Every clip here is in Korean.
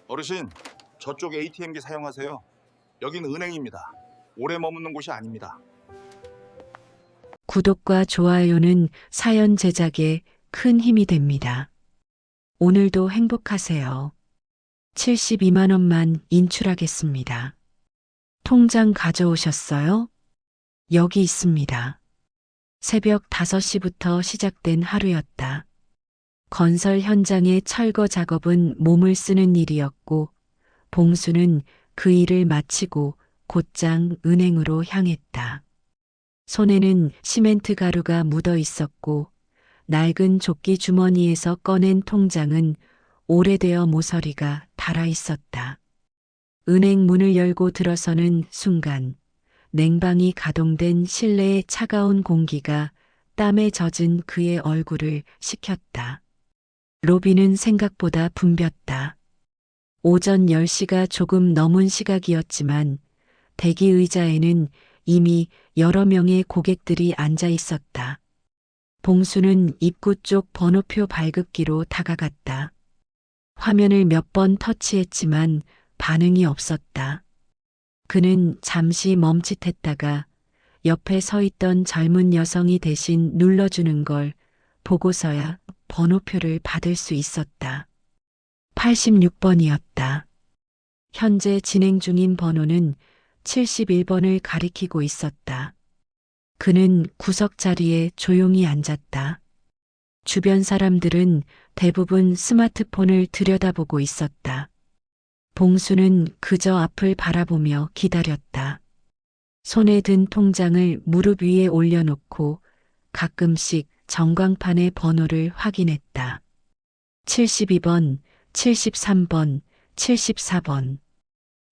어르신, 저쪽 ATM기 사용하세요. 여긴 은행입니다. 오래 머무는 곳이 아닙니다. 구독과 좋아요는 사연 제작에 큰 힘이 됩니다. 오늘도 행복하세요. 72만 원만 인출하겠습니다. 통장 가져오셨어요? 여기 있습니다. 새벽 5시부터 시작된 하루였다. 건설 현장의 철거 작업은 몸을 쓰는 일이었고, 봉수는 그 일을 마치고 곧장 은행으로 향했다. 손에는 시멘트 가루가 묻어 있었고, 낡은 조끼 주머니에서 꺼낸 통장은 오래되어 모서리가 닳아 있었다. 은행 문을 열고 들어서는 순간 냉방이 가동된 실내의 차가운 공기가 땀에 젖은 그의 얼굴을 식혔다. 로비는 생각보다 붐볐다. 오전 10시가 조금 넘은 시각이었지만 대기 의자에는 이미 여러 명의 고객들이 앉아 있었다. 봉수는 입구 쪽 번호표 발급기로 다가갔다. 화면을 몇 번 터치했지만 반응이 없었다. 그는 잠시 멈칫했다가 옆에 서 있던 젊은 여성이 대신 눌러주는 걸 보고서야 번호표를 받을 수 있었다. 86번이었다. 현재 진행 중인 번호는 71번을 가리키고 있었다. 그는 구석 자리에 조용히 앉았다. 주변 사람들은 대부분 스마트폰을 들여다보고 있었다. 봉수는 그저 앞을 바라보며 기다렸다. 손에 든 통장을 무릎 위에 올려놓고 가끔씩 전광판의 번호를 확인했다. 72번, 73번, 74번.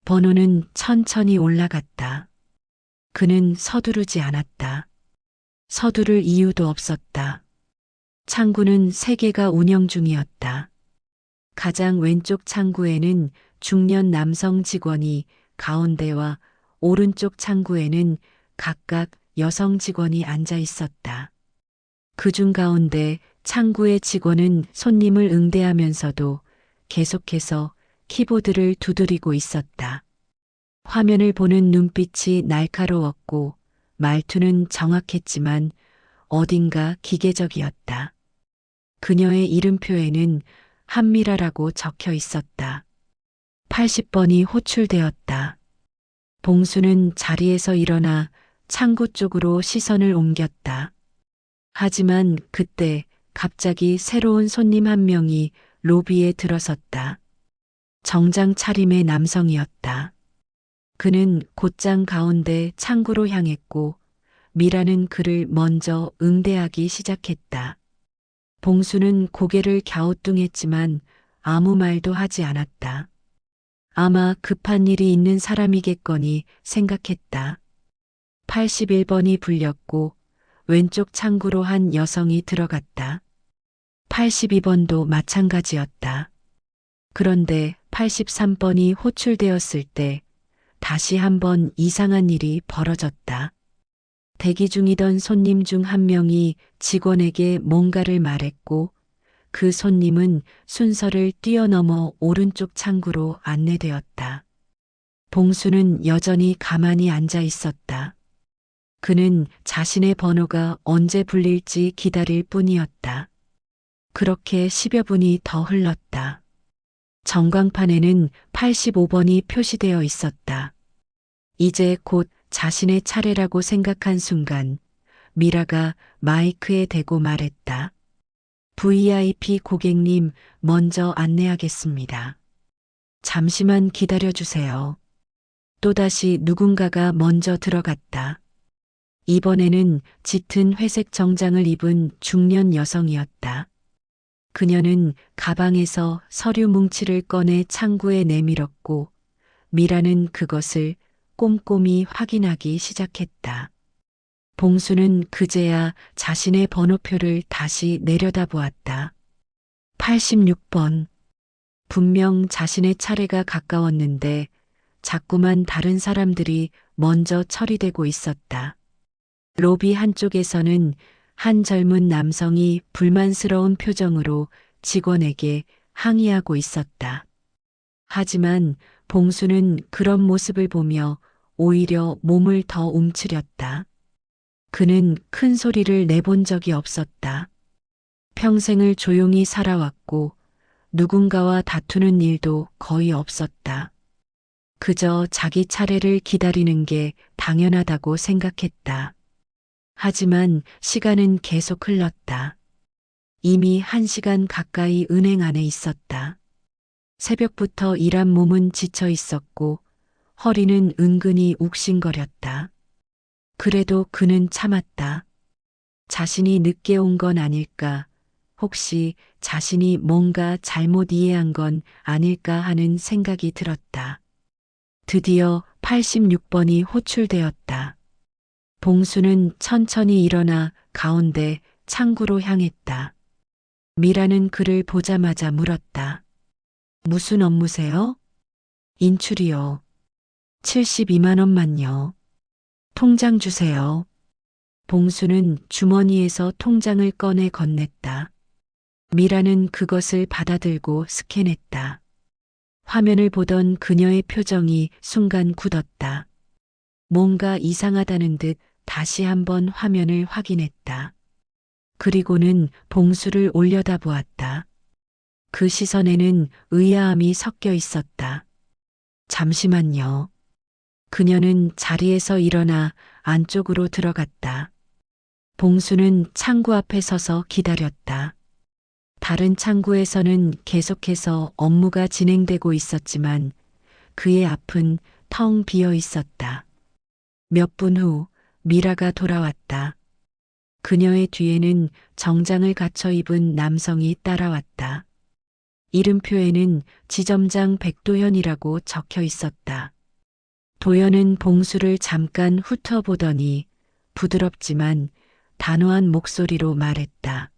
번호는 천천히 올라갔다. 그는 서두르지 않았다. 서두를 이유도 없었다. 창구는 3개가 운영 중이었다. 가장 왼쪽 창구에는 중년 남성 직원이, 가운데와 오른쪽 창구에는 각각 여성 직원이 앉아 있었다. 그중 가운데 창구의 직원은 손님을 응대하면서도 계속해서 키보드를 두드리고 있었다. 화면을 보는 눈빛이 날카로웠고 말투는 정확했지만 어딘가 기계적이었다. 그녀의 이름표에는 한미라라고 적혀 있었다. 80번이 호출되었다. 봉수는 자리에서 일어나 창구 쪽으로 시선을 옮겼다. 하지만 그때 갑자기 새로운 손님 한 명이 로비에 들어섰다. 정장 차림의 남성이었다. 그는 곧장 가운데 창구로 향했고 미라는 그를 먼저 응대하기 시작했다. 봉수는 고개를 갸우뚱했지만 아무 말도 하지 않았다. 아마 급한 일이 있는 사람이겠거니 생각했다. 81번이 불렸고 왼쪽 창구로 한 여성이 들어갔다. 82번도 마찬가지였다. 그런데 83번이 호출되었을 때 다시 한번 이상한 일이 벌어졌다. 대기 중이던 손님 중 한 명이 직원에게 뭔가를 말했고 그 손님은 순서를 뛰어넘어 오른쪽 창구로 안내되었다. 봉수는 여전히 가만히 앉아 있었다. 그는 자신의 번호가 언제 불릴지 기다릴 뿐이었다. 그렇게 10여 분이 더 흘렀다. 전광판에는 85번이 표시되어 있었다. 이제 곧 자신의 차례라고 생각한 순간 미라가 마이크에 대고 말했다. VIP 고객님, 먼저 안내하겠습니다. 잠시만 기다려주세요. 또다시 누군가가 먼저 들어갔다. 이번에는 짙은 회색 정장을 입은 중년 여성이었다. 그녀는 가방에서 서류 뭉치를 꺼내 창구에 내밀었고 미라는 그것을 꼼꼼히 확인하기 시작했다. 봉수는 그제야 자신의 번호표를 다시 내려다보았다. 86번. 분명 자신의 차례가 가까웠는데 자꾸만 다른 사람들이 먼저 처리되고 있었다. 로비 한쪽에서는 한 젊은 남성이 불만스러운 표정으로 직원에게 항의하고 있었다. 하지만 봉수는 그런 모습을 보며 오히려 몸을 더 움츠렸다. 그는 큰 소리를 내본 적이 없었다. 평생을 조용히 살아왔고 누군가와 다투는 일도 거의 없었다. 그저 자기 차례를 기다리는 게 당연하다고 생각했다. 하지만 시간은 계속 흘렀다. 이미 1시간 가까이 은행 안에 있었다. 새벽부터 일한 몸은 지쳐 있었고 허리는 은근히 욱신거렸다. 그래도 그는 참았다. 자신이 늦게 온 건 아닐까, 혹시 자신이 뭔가 잘못 이해한 건 아닐까 하는 생각이 들었다. 드디어 86번이 호출되었다. 봉수는 천천히 일어나 가운데 창구로 향했다. 미라는 그를 보자마자 물었다. 무슨 업무세요? 인출이요. 72만 원만요. 통장 주세요. 봉수는 주머니에서 통장을 꺼내 건넸다. 미라는 그것을 받아들고 스캔했다. 화면을 보던 그녀의 표정이 순간 굳었다. 뭔가 이상하다는 듯 다시 한번 화면을 확인했다. 그리고는 봉수를 올려다보았다. 그 시선에는 의아함이 섞여 있었다. 잠시만요. 그녀는 자리에서 일어나 안쪽으로 들어갔다. 봉수는 창구 앞에 서서 기다렸다. 다른 창구에서는 계속해서 업무가 진행되고 있었지만 그의 앞은 텅 비어 있었다. 몇 분 후 미라가 돌아왔다. 그녀의 뒤에는 정장을 갖춰 입은 남성이 따라왔다. 이름표에는 지점장 백도현이라고 적혀 있었다. 도현은 봉수를 잠깐 훑어보더니 부드럽지만 단호한 목소리로 말했다.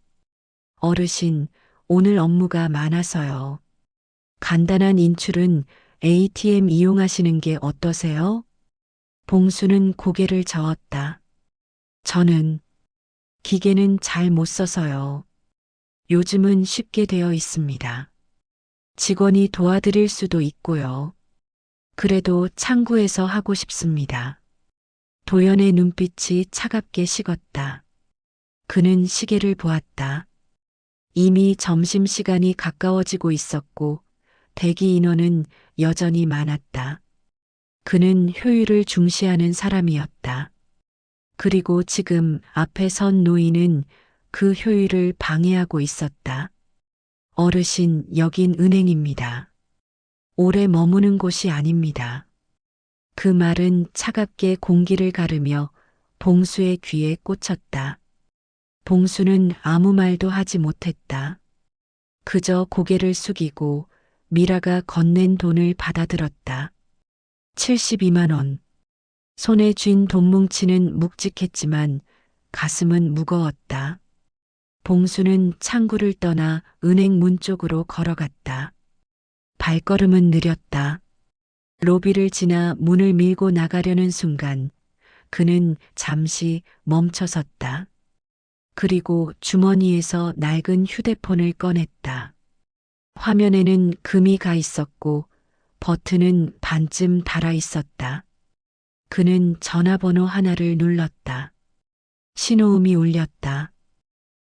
어르신, 오늘 업무가 많아서요. 간단한 인출은 ATM 이용하시는 게 어떠세요? 봉수는 고개를 저었다. 저는 기계는 잘 못 써서요. 요즘은 쉽게 되어 있습니다. 직원이 도와드릴 수도 있고요. 그래도 창구에서 하고 싶습니다. 도연의 눈빛이 차갑게 식었다. 그는 시계를 보았다. 이미 점심시간이 가까워지고 있었고 대기 인원은 여전히 많았다. 그는 효율을 중시하는 사람이었다. 그리고 지금 앞에 선 노인은 그 효율을 방해하고 있었다. 어르신, 여긴 은행입니다. 오래 머무는 곳이 아닙니다. 그 말은 차갑게 공기를 가르며 봉수의 귀에 꽂혔다. 봉수는 아무 말도 하지 못했다. 그저 고개를 숙이고 미라가 건넨 돈을 받아들었다. 72만 원. 손에 쥔 돈뭉치는 묵직했지만 가슴은 무거웠다. 봉수는 창구를 떠나 은행 문 쪽으로 걸어갔다. 발걸음은 느렸다. 로비를 지나 문을 밀고 나가려는 순간 그는 잠시 멈춰섰다. 그리고 주머니에서 낡은 휴대폰을 꺼냈다. 화면에는 금이 가 있었고 버튼은 반쯤 닳아 있었다. 그는 전화번호 하나를 눌렀다. 신호음이 울렸다.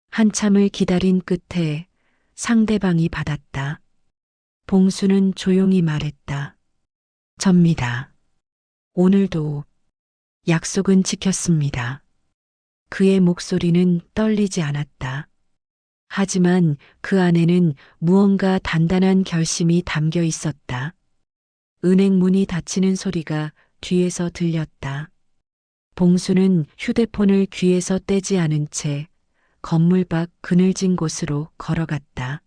한참을 기다린 끝에 상대방이 받았다. 봉수는 조용히 말했다. 접니다. 오늘도 약속은 지켰습니다. 그의 목소리는 떨리지 않았다. 하지만 그 안에는 무언가 단단한 결심이 담겨 있었다. 은행 문이 닫히는 소리가 뒤에서 들렸다. 봉수는 휴대폰을 귀에서 떼지 않은 채 건물 밖 그늘진 곳으로 걸어갔다.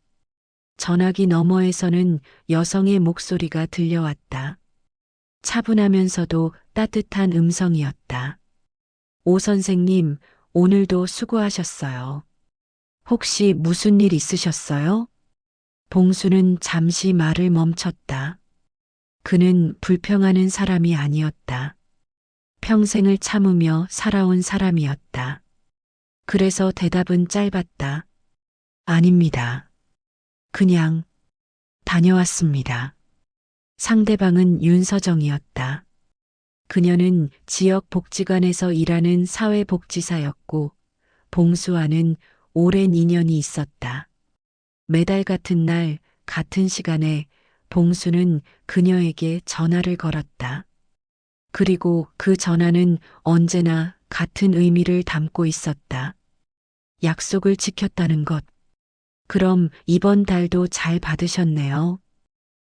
전화기 너머에서는 여성의 목소리가 들려왔다. 차분하면서도 따뜻한 음성이었다. 오 선생님, 오늘도 수고하셨어요. 혹시 무슨 일 있으셨어요? 봉수는 잠시 말을 멈췄다. 그는 불평하는 사람이 아니었다. 평생을 참으며 살아온 사람이었다. 그래서 대답은 짧았다. 아닙니다. 그냥 다녀왔습니다. 상대방은 윤서정이었다. 그녀는 지역 복지관에서 일하는 사회복지사였고 봉수와는 오랜 인연이 있었다. 매달 같은 날, 같은 시간에 봉수는 그녀에게 전화를 걸었다. 그리고 그 전화는 언제나 같은 의미를 담고 있었다. 약속을 지켰다는 것. 그럼 이번 달도 잘 받으셨네요.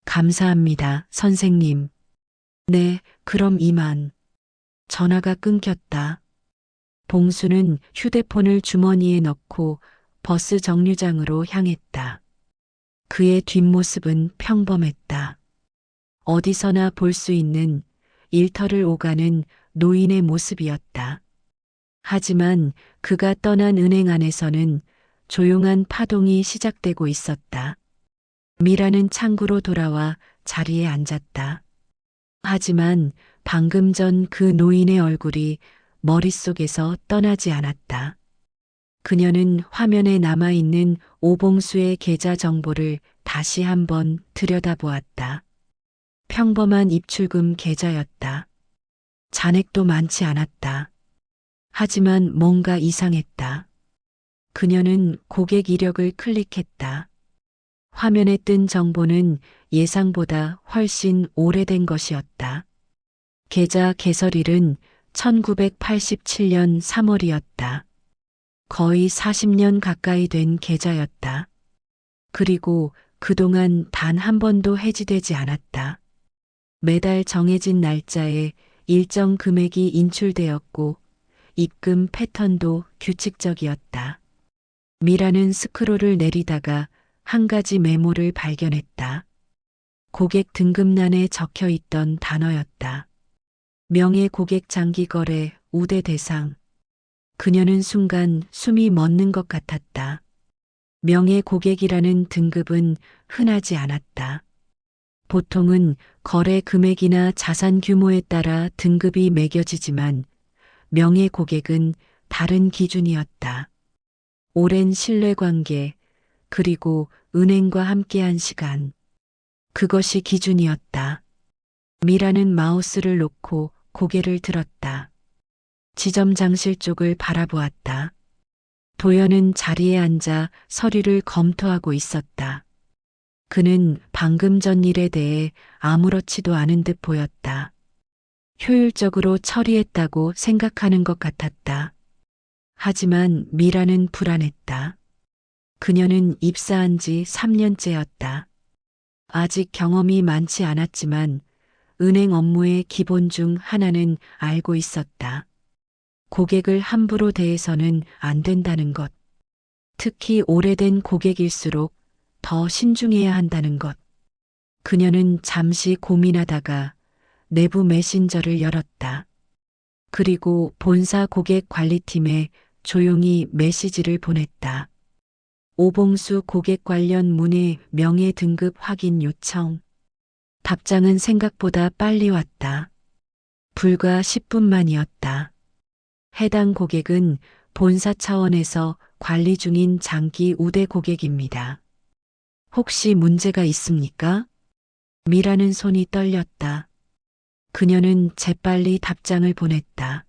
감사합니다, 선생님. 네, 그럼 이만. 전화가 끊겼다. 봉수는 휴대폰을 주머니에 넣고 버스 정류장으로 향했다. 그의 뒷모습은 평범했다. 어디서나 볼 수 있는 일터를 오가는 노인의 모습이었다. 하지만 그가 떠난 은행 안에서는 조용한 파동이 시작되고 있었다. 미라는 창구로 돌아와 자리에 앉았다. 하지만 방금 전 그 노인의 얼굴이 머릿속에서 떠나지 않았다. 그녀는 화면에 남아있는 오봉수의 계좌 정보를 다시 한번 들여다보았다. 평범한 입출금 계좌였다. 잔액도 많지 않았다. 하지만 뭔가 이상했다. 그녀는 고객 이력을 클릭했다. 화면에 뜬 정보는 예상보다 훨씬 오래된 것이었다. 계좌 개설일은 1987년 3월이었다. 거의 40년 가까이 된 계좌였다. 그리고 그동안 단 한 번도 해지되지 않았다. 매달 정해진 날짜에 일정 금액이 인출되었고 입금 패턴도 규칙적이었다. 미라는 스크롤을 내리다가 한 가지 메모를 발견했다. 고객 등급란에 적혀 있던 단어였다. 명예 고객 장기 거래 우대 대상. 그녀는 순간 숨이 멎는 것 같았다. 명예 고객이라는 등급은 흔하지 않았다. 보통은 거래 금액이나 자산 규모에 따라 등급이 매겨지지만 명예 고객은 다른 기준이었다. 오랜 신뢰관계, 그리고 은행과 함께한 시간. 그것이 기준이었다. 미라는 마우스를 놓고 고개를 들었다. 지점 장실 쪽을 바라보았다. 도연은 자리에 앉아 서류를 검토하고 있었다. 그는 방금 전 일에 대해 아무렇지도 않은 듯 보였다. 효율적으로 처리했다고 생각하는 것 같았다. 하지만 미라는 불안했다. 그녀는 입사한 지 3년째였다. 아직 경험이 많지 않았지만 은행 업무의 기본 중 하나는 알고 있었다. 고객을 함부로 대해서는 안 된다는 것. 특히 오래된 고객일수록 더 신중해야 한다는 것. 그녀는 잠시 고민하다가 내부 메신저를 열었다. 그리고 본사 고객 관리팀에 조용히 메시지를 보냈다. 오봉수 고객 관련 문의 명예 등급 확인 요청. 답장은 생각보다 빨리 왔다. 불과 10분 만이었다. 해당 고객은 본사 차원에서 관리 중인 장기 우대 고객입니다. 혹시 문제가 있습니까? 미라는 손이 떨렸다. 그녀는 재빨리 답장을 보냈다.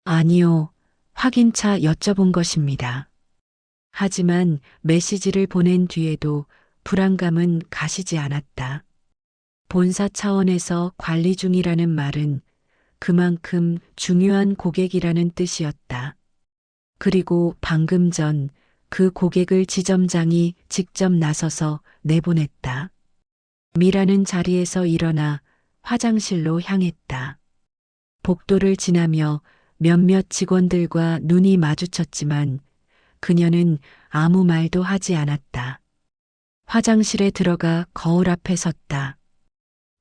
아니요, 확인차 여쭤본 것입니다. 하지만 메시지를 보낸 뒤에도 불안감은 가시지 않았다. 본사 차원에서 관리 중이라는 말은 그만큼 중요한 고객이라는 뜻이었다. 그리고 방금 전 그 고객을 지점장이 직접 나서서 내보냈다. 미라는 자리에서 일어나 화장실로 향했다. 복도를 지나며 몇몇 직원들과 눈이 마주쳤지만 그녀는 아무 말도 하지 않았다. 화장실에 들어가 거울 앞에 섰다.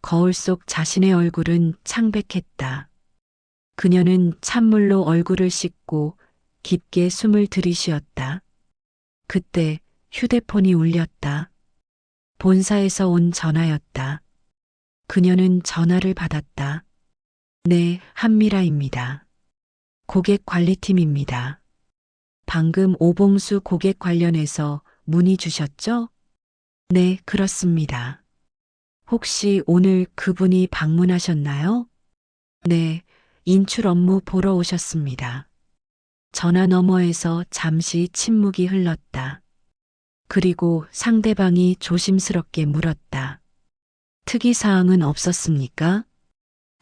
거울 속 자신의 얼굴은 창백했다. 그녀는 찬물로 얼굴을 씻고 깊게 숨을 들이쉬었다. 그때 휴대폰이 울렸다. 본사에서 온 전화였다. 그녀는 전화를 받았다. 네, 한미라입니다. 고객 관리팀입니다. 방금 오봉수 고객 관련해서 문의 주셨죠? 네, 그렇습니다. 혹시 오늘 그분이 방문하셨나요? 네, 인출 업무 보러 오셨습니다. 전화 너머에서 잠시 침묵이 흘렀다. 그리고 상대방이 조심스럽게 물었다. 특이사항은 없었습니까?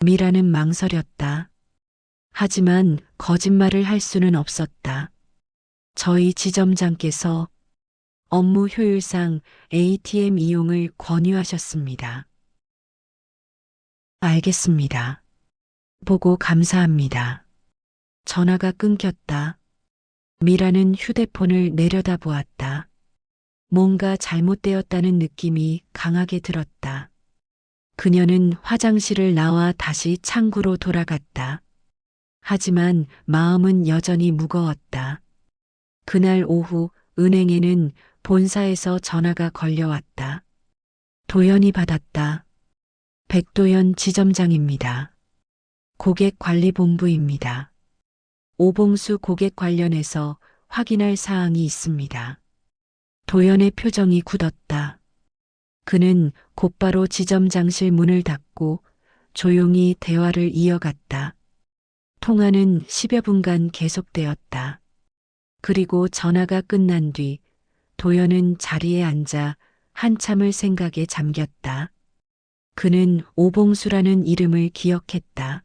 미라는 망설였다. 하지만 거짓말을 할 수는 없었다. 저희 지점장께서 업무 효율상 ATM 이용을 권유하셨습니다. 알겠습니다. 보고 감사합니다. 전화가 끊겼다. 미라는 휴대폰을 내려다보았다. 뭔가 잘못되었다는 느낌이 강하게 들었다. 그녀는 화장실을 나와 다시 창구로 돌아갔다. 하지만 마음은 여전히 무거웠다. 그날 오후 은행에는 본사에서 전화가 걸려왔다. 도연이 받았다. 백도연 지점장입니다. 고객관리본부입니다. 오봉수 고객 관련해서 확인할 사항이 있습니다. 도연의 표정이 굳었다. 그는 곧바로 지점장실 문을 닫고 조용히 대화를 이어갔다. 통화는 10여 분간 계속되었다. 그리고 전화가 끝난 뒤 도연은 자리에 앉아 한참을 생각에 잠겼다. 그는 오봉수라는 이름을 기억했다.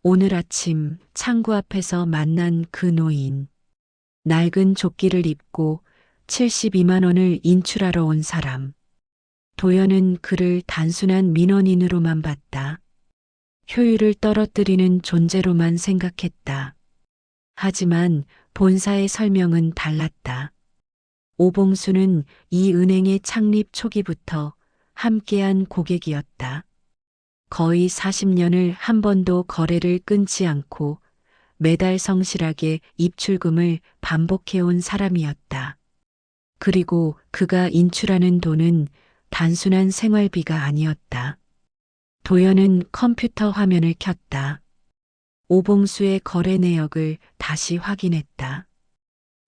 오늘 아침 창구 앞에서 만난 그 노인. 낡은 조끼를 입고 72만 원을 인출하러 온 사람. 도연은 그를 단순한 민원인으로만 봤다. 효율을 떨어뜨리는 존재로만 생각했다. 하지만 본사의 설명은 달랐다. 오봉수는 이 은행의 창립 초기부터 함께한 고객이었다. 거의 40년을 한 번도 거래를 끊지 않고 매달 성실하게 입출금을 반복해온 사람이었다. 그리고 그가 인출하는 돈은 단순한 생활비가 아니었다. 도연은 컴퓨터 화면을 켰다. 오봉수의 거래 내역을 다시 확인했다.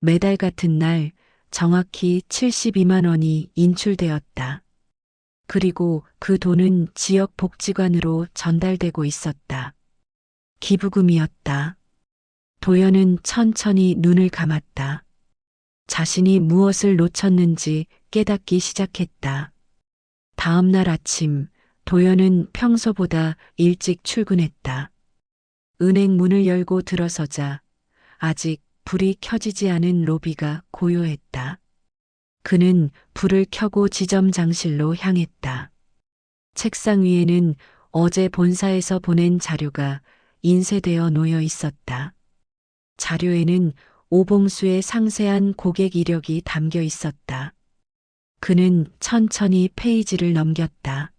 매달 같은 날 정확히 72만 원이 인출되었다. 그리고 그 돈은 지역 복지관으로 전달되고 있었다. 기부금이었다. 도연은 천천히 눈을 감았다. 자신이 무엇을 놓쳤는지 깨닫기 시작했다. 다음 날 아침, 도연은 평소보다 일찍 출근했다. 은행 문을 열고 들어서자 아직 불이 켜지지 않은 로비가 고요했다. 그는 불을 켜고 지점장실로 향했다. 책상 위에는 어제 본사에서 보낸 자료가 인쇄되어 놓여 있었다. 자료에는 오봉수의 상세한 고객 이력이 담겨 있었다. 그는 천천히 페이지를 넘겼다.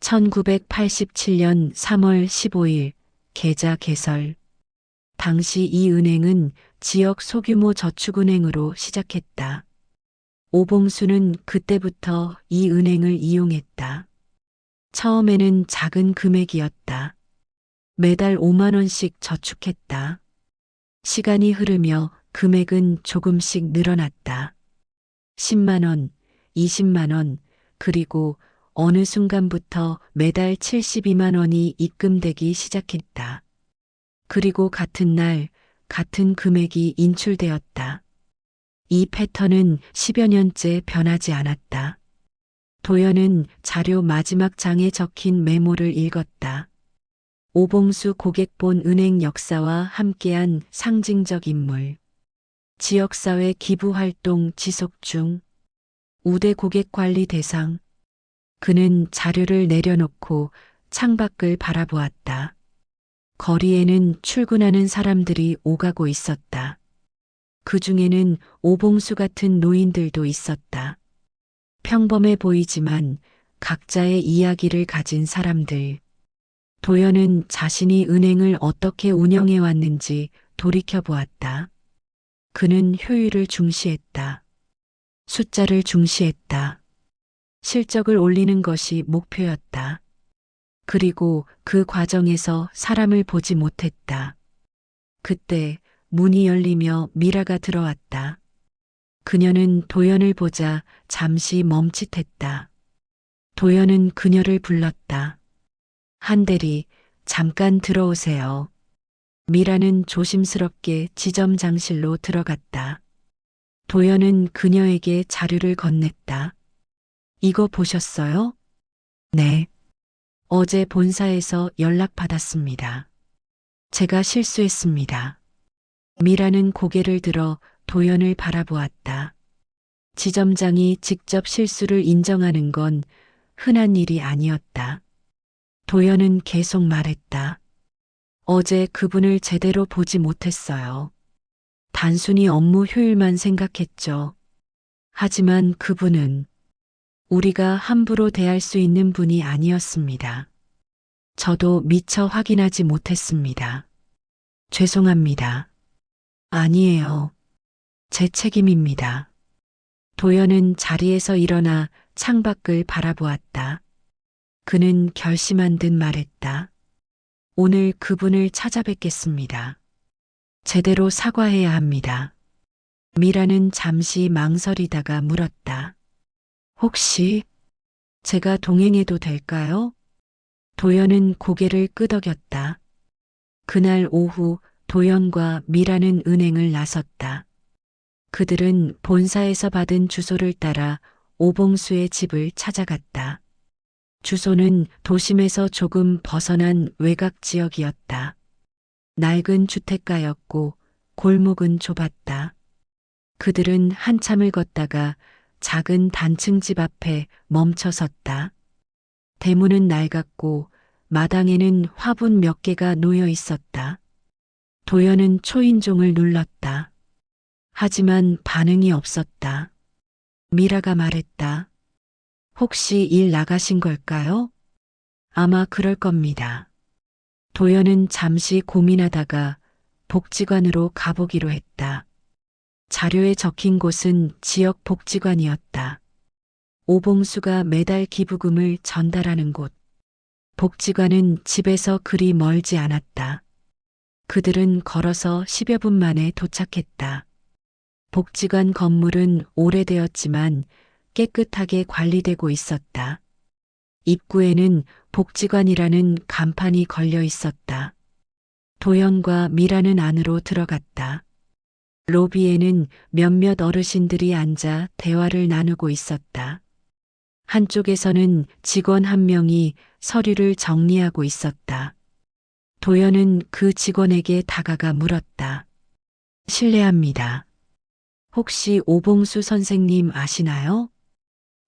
1987년 3월 15일 계좌 개설. 당시 이 은행은 지역 소규모 저축은행으로 시작했다. 오봉수는 그때부터 이 은행을 이용했다. 처음에는 작은 금액이었다. 매달 5만 원씩 저축했다. 시간이 흐르며 금액은 조금씩 늘어났다. 10만 원, 20만 원, 그리고 어느 순간부터 매달 72만 원이 입금되기 시작했다. 그리고 같은 날, 같은 금액이 인출되었다. 이 패턴은 10여 년째 변하지 않았다. 도연은 자료 마지막 장에 적힌 메모를 읽었다. 오봉수 고객본 은행 역사와 함께한 상징적 인물. 지역사회 기부활동 지속 중. 우대 고객관리 대상. 그는 자료를 내려놓고 창밖을 바라보았다. 거리에는 출근하는 사람들이 오가고 있었다. 그 중에는 오봉수 같은 노인들도 있었다. 평범해 보이지만 각자의 이야기를 가진 사람들. 도연은 자신이 은행을 어떻게 운영해 왔는지 돌이켜 보았다. 그는 효율을 중시했다. 숫자를 중시했다. 실적을 올리는 것이 목표였다. 그리고 그 과정에서 사람을 보지 못했다. 그때 문이 열리며 미라가 들어왔다. 그녀는 도연을 보자 잠시 멈칫했다. 도연은 그녀를 불렀다. 한대리, 잠깐 들어오세요. 미라는 조심스럽게 지점장실로 들어갔다. 도연은 그녀에게 자료를 건넸다. 이거 보셨어요? 네. 어제 본사에서 연락받았습니다. 제가 실수했습니다. 미라는 고개를 들어 도연을 바라보았다. 지점장이 직접 실수를 인정하는 건 흔한 일이 아니었다. 도연은 계속 말했다. 어제 그분을 제대로 보지 못했어요. 단순히 업무 효율만 생각했죠. 하지만 그분은 우리가 함부로 대할 수 있는 분이 아니었습니다. 저도 미처 확인하지 못했습니다. 죄송합니다. 아니에요. 제 책임입니다. 도연은 자리에서 일어나 창밖을 바라보았다. 그는 결심한 듯 말했다. 오늘 그분을 찾아뵙겠습니다. 제대로 사과해야 합니다. 미라는 잠시 망설이다가 물었다. 혹시 제가 동행해도 될까요? 도연은 고개를 끄덕였다. 그날 오후 도연과 미라는 은행을 나섰다. 그들은 본사에서 받은 주소를 따라 오봉수의 집을 찾아갔다. 주소는 도심에서 조금 벗어난 외곽 지역이었다. 낡은 주택가였고 골목은 좁았다. 그들은 한참을 걷다가 작은 단층 집 앞에 멈춰 섰다. 대문은 낡았고 마당에는 화분 몇 개가 놓여 있었다. 도연은 초인종을 눌렀다. 하지만 반응이 없었다. 미라가 말했다. 혹시 일 나가신 걸까요? 아마 그럴 겁니다. 도연은 잠시 고민하다가 복지관으로 가보기로 했다. 자료에 적힌 곳은 지역 복지관이었다. 오봉수가 매달 기부금을 전달하는 곳. 복지관은 집에서 그리 멀지 않았다. 그들은 걸어서 10여 분 만에 도착했다. 복지관 건물은 오래되었지만 깨끗하게 관리되고 있었다. 입구에는 복지관이라는 간판이 걸려 있었다. 도연과 미라는 안으로 들어갔다. 로비에는 몇몇 어르신들이 앉아 대화를 나누고 있었다. 한쪽에서는 직원 한 명이 서류를 정리하고 있었다. 도연은 그 직원에게 다가가 물었다. 실례합니다. 혹시 오봉수 선생님 아시나요?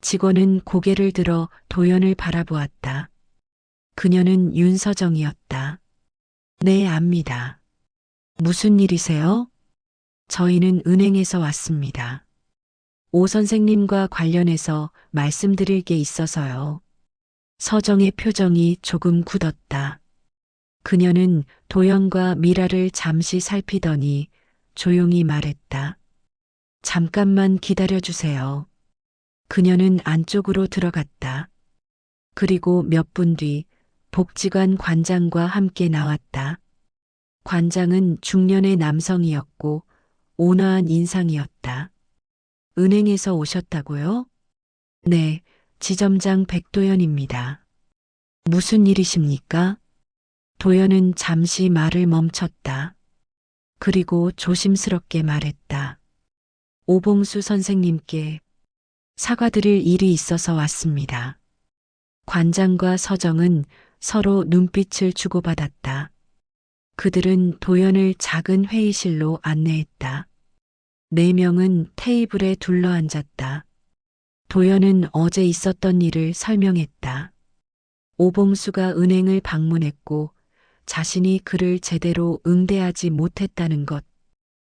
직원은 고개를 들어 도연을 바라보았다. 그녀는 윤서정이었다. 네, 압니다. 무슨 일이세요? 저희는 은행에서 왔습니다. 오 선생님과 관련해서 말씀드릴 게 있어서요. 서정의 표정이 조금 굳었다. 그녀는 도연과 미라를 잠시 살피더니 조용히 말했다. 잠깐만 기다려주세요. 그녀는 안쪽으로 들어갔다. 그리고 몇 분 뒤 복지관 관장과 함께 나왔다. 관장은 중년의 남성이었고 온화한 인상이었다. 은행에서 오셨다고요? 네, 지점장 백도연입니다. 무슨 일이십니까? 도연은 잠시 말을 멈췄다. 그리고 조심스럽게 말했다. 오봉수 선생님께 사과드릴 일이 있어서 왔습니다. 관장과 서정은 서로 눈빛을 주고받았다. 그들은 도연을 작은 회의실로 안내했다. 4명은 테이블에 둘러앉았다. 도연은 어제 있었던 일을 설명했다. 오봉수가 은행을 방문했고 자신이 그를 제대로 응대하지 못했다는 것.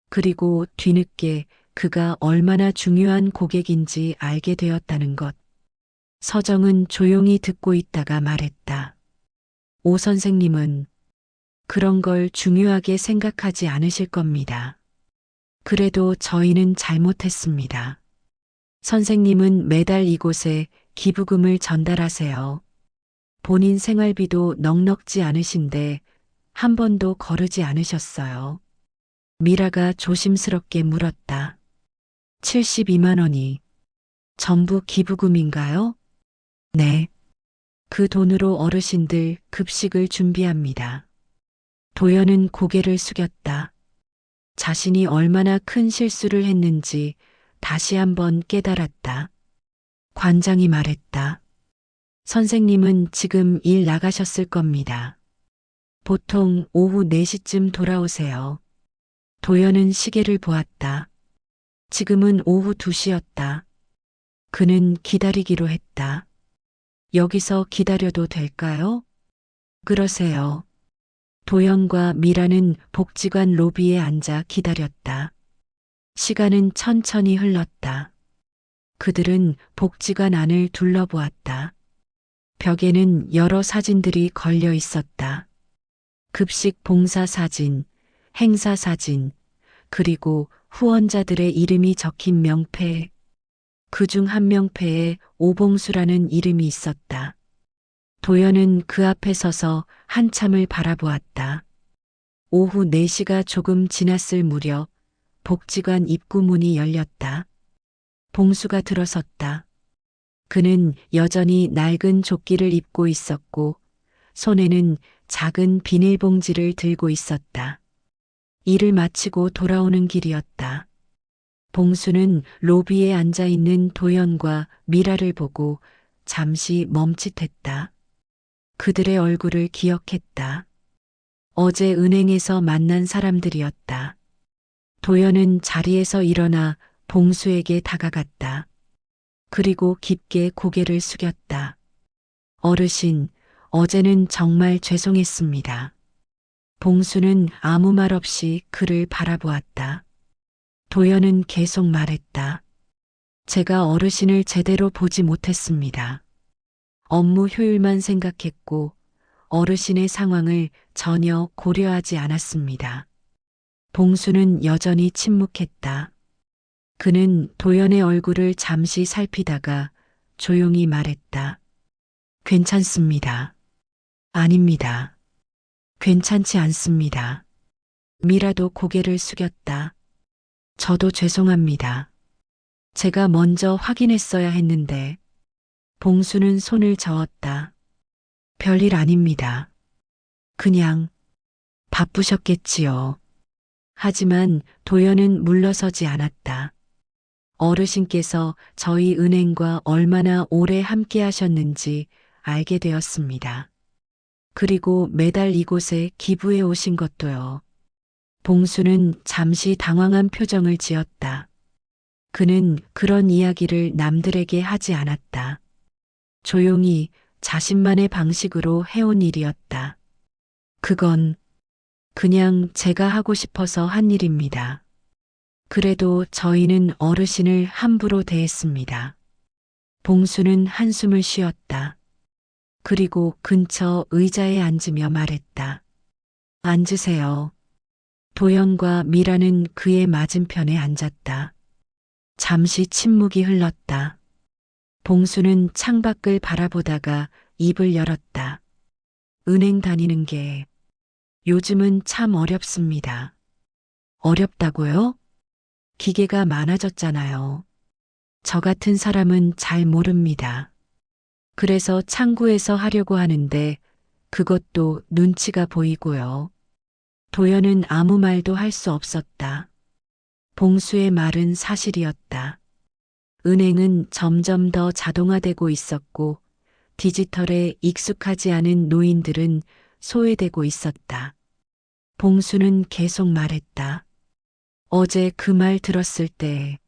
그리고 뒤늦게 그가 얼마나 중요한 고객인지 알게 되었다는 것. 서정은 조용히 듣고 있다가 말했다. 오 선생님은 그런 걸 중요하게 생각하지 않으실 겁니다. 그래도 저희는 잘못했습니다. 선생님은 매달 이곳에 기부금을 전달하세요. 본인 생활비도 넉넉지 않으신데 한 번도 거르지 않으셨어요. 미라가 조심스럽게 물었다. 72만 원이 전부 기부금인가요? 네. 그 돈으로 어르신들 급식을 준비합니다. 도연은 고개를 숙였다. 자신이 얼마나 큰 실수를 했는지 다시 한번 깨달았다. 관장이 말했다. 선생님은 지금 일 나가셨을 겁니다. 보통 오후 4시쯤 돌아오세요. 도연은 시계를 보았다. 지금은 오후 2시였다. 그는 기다리기로 했다. 여기서 기다려도 될까요? 그러세요. 도연과 미라는 복지관 로비에 앉아 기다렸다. 시간은 천천히 흘렀다. 그들은 복지관 안을 둘러보았다. 벽에는 여러 사진들이 걸려 있었다. 급식 봉사 사진, 행사 사진, 그리고 후원자들의 이름이 적힌 명패. 그중 한 명패에 오봉수라는 이름이 있었다. 도연은 그 앞에 서서 한참을 바라보았다. 오후 4시가 조금 지났을 무렵 복지관 입구 문이 열렸다. 봉수가 들어섰다. 그는 여전히 낡은 조끼를 입고 있었고 손에는 작은 비닐봉지를 들고 있었다. 일을 마치고 돌아오는 길이었다. 봉수는 로비에 앉아 있는 도연과 미라를 보고 잠시 멈칫했다. 그들의 얼굴을 기억했다. 어제 은행에서 만난 사람들이었다. 도연은 자리에서 일어나 봉수에게 다가갔다. 그리고 깊게 고개를 숙였다. 어르신, 어제는 정말 죄송했습니다. 봉수는 아무 말 없이 그를 바라보았다. 도연은 계속 말했다. 제가 어르신을 제대로 보지 못했습니다. 업무 효율만 생각했고 어르신의 상황을 전혀 고려하지 않았습니다. 봉수는 여전히 침묵했다. 그는 도연의 얼굴을 잠시 살피다가 조용히 말했다. 괜찮습니다. 아닙니다. 괜찮지 않습니다. 미라도 고개를 숙였다. 저도 죄송합니다. 제가 먼저 확인했어야 했는데. 봉수는 손을 저었다. 별일 아닙니다. 그냥 바쁘셨겠지요. 하지만 도연은 물러서지 않았다. 어르신께서 저희 은행과 얼마나 오래 함께 하셨는지 알게 되었습니다. 그리고 매달 이곳에 기부해 오신 것도요. 봉수는 잠시 당황한 표정을 지었다. 그는 그런 이야기를 남들에게 하지 않았다. 조용히 자신만의 방식으로 해온 일이었다. 그건 그냥 제가 하고 싶어서 한 일입니다. 그래도 저희는 어르신을 함부로 대했습니다. 봉수는 한숨을 쉬었다. 그리고 근처 의자에 앉으며 말했다. 앉으세요. 도연과 미라는 그의 맞은편에 앉았다. 잠시 침묵이 흘렀다. 봉수는 창밖을 바라보다가 입을 열었다. 은행 다니는 게 요즘은 참 어렵습니다. 어렵다고요? 기계가 많아졌잖아요. 저 같은 사람은 잘 모릅니다. 그래서 창구에서 하려고 하는데 그것도 눈치가 보이고요. 도연은 아무 말도 할 수 없었다. 봉수의 말은 사실이었다. 은행은 점점 더 자동화되고 있었고 디지털에 익숙하지 않은 노인들은 소외되고 있었다. 봉수는 계속 말했다. 어제 그 말 들었을 때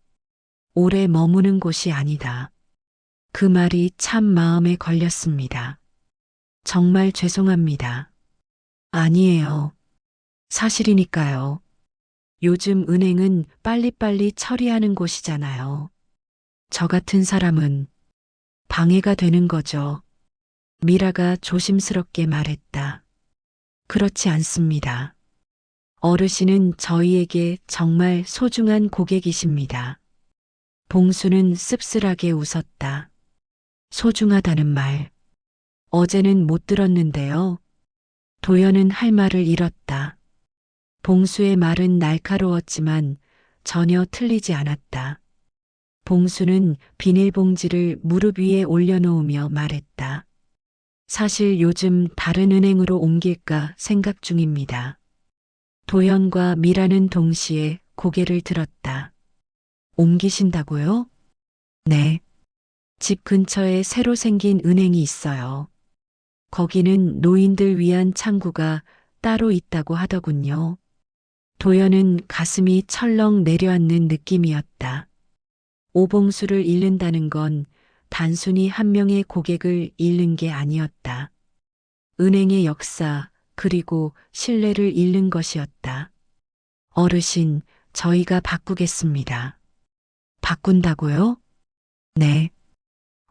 오래 머무는 곳이 아니다. 그 말이 참 마음에 걸렸습니다. 정말 죄송합니다. 아니에요. 사실이니까요. 요즘 은행은 빨리빨리 처리하는 곳이잖아요. 저 같은 사람은 방해가 되는 거죠. 미라가 조심스럽게 말했다. 그렇지 않습니다. 어르신은 저희에게 정말 소중한 고객이십니다. 봉수는 씁쓸하게 웃었다. 소중하다는 말. 어제는 못 들었는데요. 도연은 할 말을 잃었다. 봉수의 말은 날카로웠지만 전혀 틀리지 않았다. 봉수는 비닐봉지를 무릎 위에 올려놓으며 말했다. 사실 요즘 다른 은행으로 옮길까 생각 중입니다. 도현과 미라는 동시에 고개를 들었다. 옮기신다고요? 네. 집 근처에 새로 생긴 은행이 있어요. 거기는 노인들 위한 창구가 따로 있다고 하더군요. 도연은 가슴이 철렁 내려앉는 느낌이었다. 오봉수를 잃는다는 건 단순히 한 명의 고객을 잃는 게 아니었다. 은행의 역사, 그리고 신뢰를 잃는 것이었다. 어르신, 저희가 바꾸겠습니다. 바꾼다고요? 네.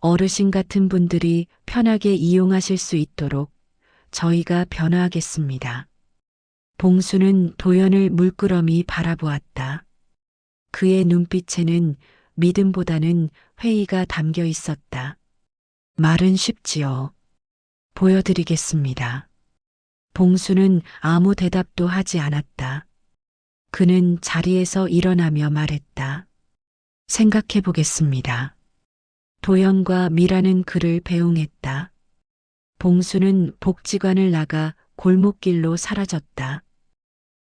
어르신 같은 분들이 편하게 이용하실 수 있도록 저희가 변화하겠습니다. 봉수는 도연을 물끄러미 바라보았다. 그의 눈빛에는 믿음보다는 회의가 담겨 있었다. 말은 쉽지요. 보여드리겠습니다. 봉수는 아무 대답도 하지 않았다. 그는 자리에서 일어나며 말했다. 생각해 보겠습니다. 도연과 미라는 그를 배웅했다. 봉수는 복지관을 나가 골목길로 사라졌다.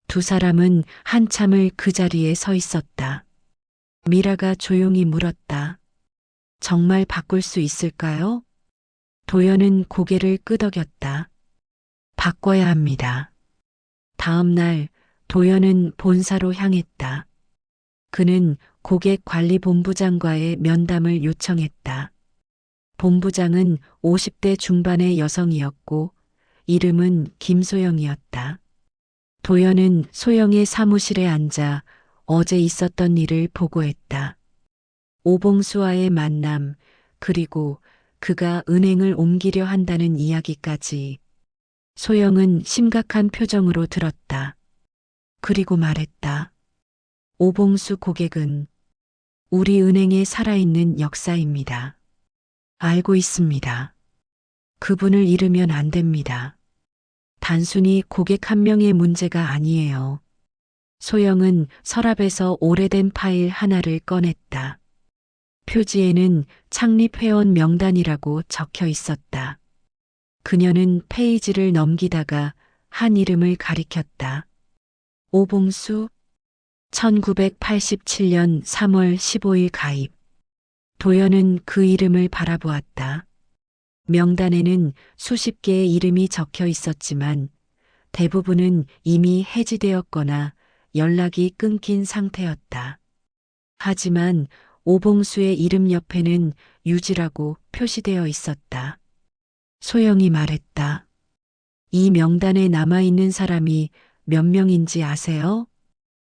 두 사람은 한참을 그 자리에 서 있었다. 미라가 조용히 물었다. 정말 바꿀 수 있을까요? 도연은 고개를 끄덕였다. 바꿔야 합니다. 다음 날 도연은 본사로 향했다. 그는 고객관리본부장과의 면담을 요청했다. 본부장은 50대 중반의 여성이었고 이름은 김소영이었다. 도연은 소영의 사무실에 앉아 어제 있었던 일을 보고했다. 오봉수와의 만남, 그리고 그가 은행을 옮기려 한다는 이야기까지. 소영은 심각한 표정으로 들었다. 그리고 말했다. 오봉수 고객은 우리 은행에 살아있는 역사입니다. 알고 있습니다. 그분을 잃으면 안 됩니다. 단순히 고객 한 명의 문제가 아니에요. 소영은 서랍에서 오래된 파일 하나를 꺼냈다. 표지에는 창립회원 명단이라고 적혀 있었다. 그녀는 페이지를 넘기다가 한 이름을 가리켰다. 오봉수, 1987년 3월 15일 가입. 도연은 그 이름을 바라보았다. 명단에는 수십 개의 이름이 적혀 있었지만 대부분은 이미 해지되었거나 연락이 끊긴 상태였다. 하지만 오봉수의 이름 옆에는 유지라고 표시되어 있었다. 소영이 말했다. 이 명단에 남아있는 사람이 몇 명인지 아세요?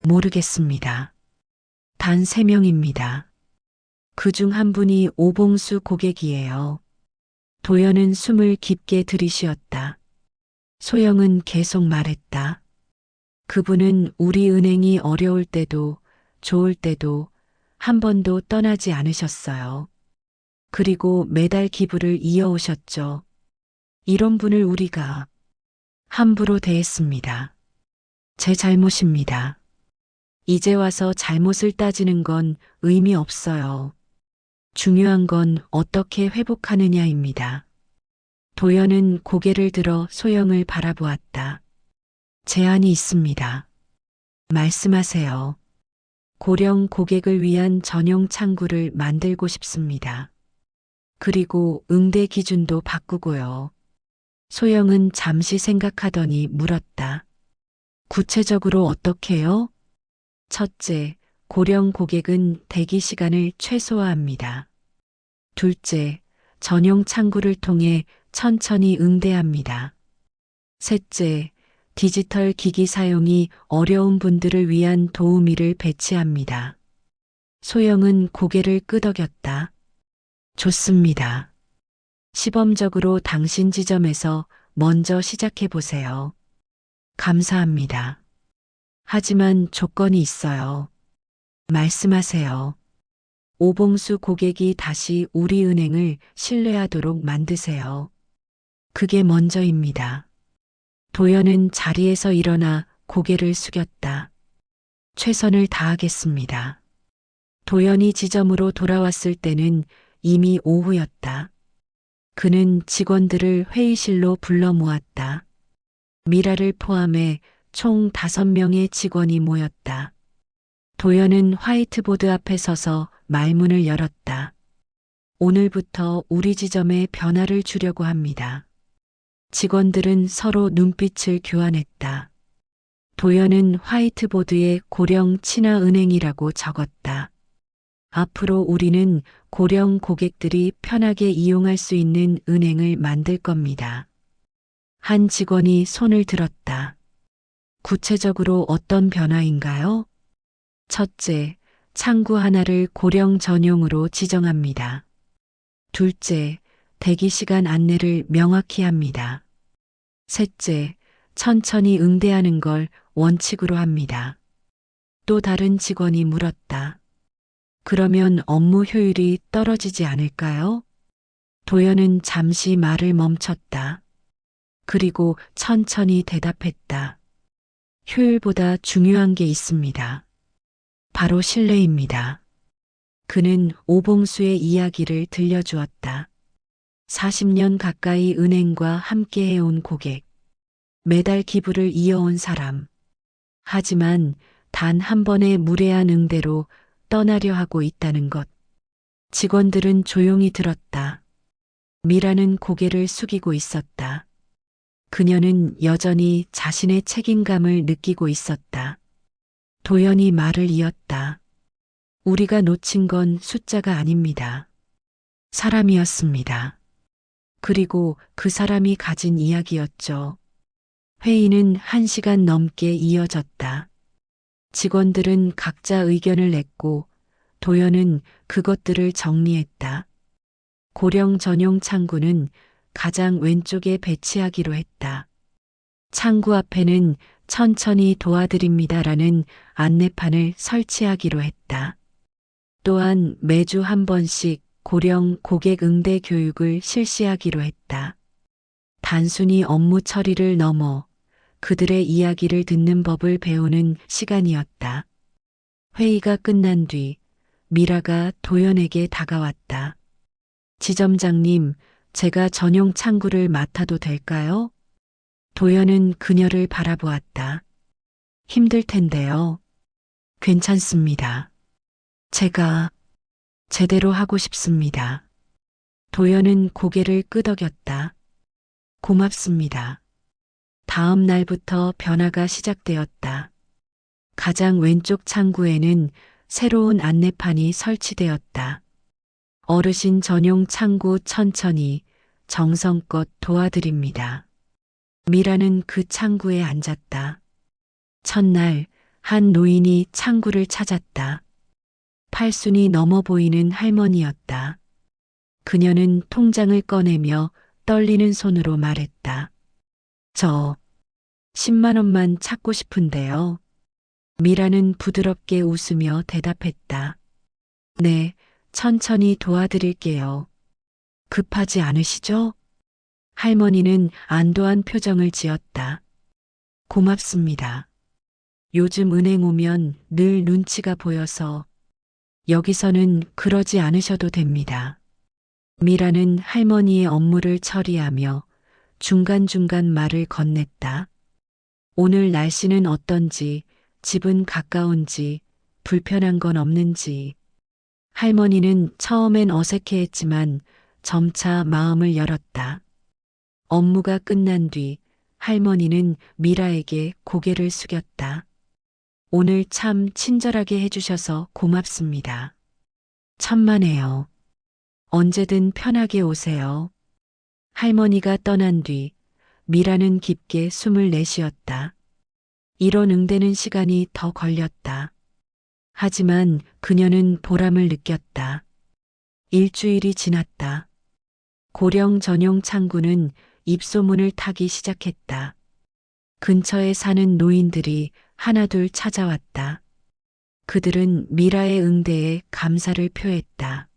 모르겠습니다. 단 3명입니다. 그중 한 분이 오봉수 고객이에요. 도연은 숨을 깊게 들이쉬었다. 소영은 계속 말했다. 그분은 우리 은행이 어려울 때도 좋을 때도 한 번도 떠나지 않으셨어요. 그리고 매달 기부를 이어오셨죠. 이런 분을 우리가 함부로 대했습니다. 제 잘못입니다. 이제 와서 잘못을 따지는 건 의미 없어요. 중요한 건 어떻게 회복하느냐입니다. 도연은 고개를 들어 소영을 바라보았다. 제안이 있습니다. 말씀하세요. 고령 고객을 위한 전용 창구를 만들고 싶습니다. 그리고 응대 기준도 바꾸고요. 소영은 잠시 생각하더니 물었다. 구체적으로 어떻게요? 첫째, 고령 고객은 대기 시간을 최소화합니다. 둘째, 전용 창구를 통해 천천히 응대합니다. 셋째, 디지털 기기 사용이 어려운 분들을 위한 도우미를 배치합니다. 소영은 고개를 끄덕였다. 좋습니다. 시범적으로 당신 지점에서 먼저 시작해 보세요. 감사합니다. 하지만 조건이 있어요. 말씀하세요. 오봉수 고객이 다시 우리 은행을 신뢰하도록 만드세요. 그게 먼저입니다. 도연은 자리에서 일어나 고개를 숙였다. 최선을 다하겠습니다. 도연이 지점으로 돌아왔을 때는 이미 오후였다. 그는 직원들을 회의실로 불러 모았다. 미라를 포함해 총 5명의 직원이 모였다. 도연은 화이트보드 앞에 서서 말문을 열었다. 오늘부터 우리 지점에 변화를 주려고 합니다. 직원들은 서로 눈빛을 교환했다. 도연은 화이트보드에 고령 친화은행이라고 적었다. 앞으로 우리는 고령 고객들이 편하게 이용할 수 있는 은행을 만들 겁니다. 한 직원이 손을 들었다. 구체적으로 어떤 변화인가요? 첫째, 창구 하나를 고령 전용으로 지정합니다. 둘째, 대기 시간 안내를 명확히 합니다. 셋째, 천천히 응대하는 걸 원칙으로 합니다. 또 다른 직원이 물었다. 그러면 업무 효율이 떨어지지 않을까요? 도연은 잠시 말을 멈췄다. 그리고 천천히 대답했다. 효율보다 중요한 게 있습니다. 바로 신뢰입니다. 그는 오봉수의 이야기를 들려주었다. 40년 가까이 은행과 함께 해온 고객, 매달 기부를 이어온 사람. 하지만 단 한 번의 무례한 응대로 떠나려 하고 있다는 것. 직원들은 조용히 들었다. 미라는 고개를 숙이고 있었다. 그녀는 여전히 자신의 책임감을 느끼고 있었다. 도연이 말을 이었다. 우리가 놓친 건 숫자가 아닙니다. 사람이었습니다. 그리고 그 사람이 가진 이야기였죠. 회의는 1시간 넘게 이어졌다. 직원들은 각자 의견을 냈고 도연은 그것들을 정리했다. 고령 전용 창구는 가장 왼쪽에 배치하기로 했다. 창구 앞에는 천천히 도와드립니다라는 안내판을 설치하기로 했다. 또한 매주 한 번씩 고령 고객 응대 교육을 실시하기로 했다. 단순히 업무 처리를 넘어 그들의 이야기를 듣는 법을 배우는 시간이었다. 회의가 끝난 뒤 미라가 도연에게 다가왔다. 지점장님, 제가 전용 창구를 맡아도 될까요? 도연은 그녀를 바라보았다. 힘들 텐데요. 괜찮습니다. 제가 제대로 하고 싶습니다. 도연은 고개를 끄덕였다. 고맙습니다. 다음 날부터 변화가 시작되었다. 가장 왼쪽 창구에는 새로운 안내판이 설치되었다. 어르신 전용 창구 천천히 정성껏 도와드립니다. 미라는 그 창구에 앉았다. 첫날 한 노인이 창구를 찾았다. 팔순이 넘어 보이는 할머니였다. 그녀는 통장을 꺼내며 떨리는 손으로 말했다. 저 10만 원만 찾고 싶은데요. 미라는 부드럽게 웃으며 대답했다. 네, 천천히 도와드릴게요. 급하지 않으시죠? 할머니는 안도한 표정을 지었다. 고맙습니다. 요즘 은행 오면 늘 눈치가 보여서 여기서는 그러지 않으셔도 됩니다. 미라는 할머니의 업무를 처리하며 중간중간 말을 건넸다. 오늘 날씨는 어떤지, 집은 가까운지, 불편한 건 없는지. 할머니는 처음엔 어색해했지만 점차 마음을 열었다. 업무가 끝난 뒤 할머니는 미라에게 고개를 숙였다. 오늘 참 친절하게 해주셔서 고맙습니다. 천만에요. 언제든 편하게 오세요. 할머니가 떠난 뒤 미라는 깊게 숨을 내쉬었다. 이런 응대는 시간이 더 걸렸다. 하지만 그녀는 보람을 느꼈다. 일주일이 지났다. 고령 전용 창구는 입소문을 타기 시작했다. 근처에 사는 노인들이 하나둘 찾아왔다. 그들은 미라의 응대에 감사를 표했다.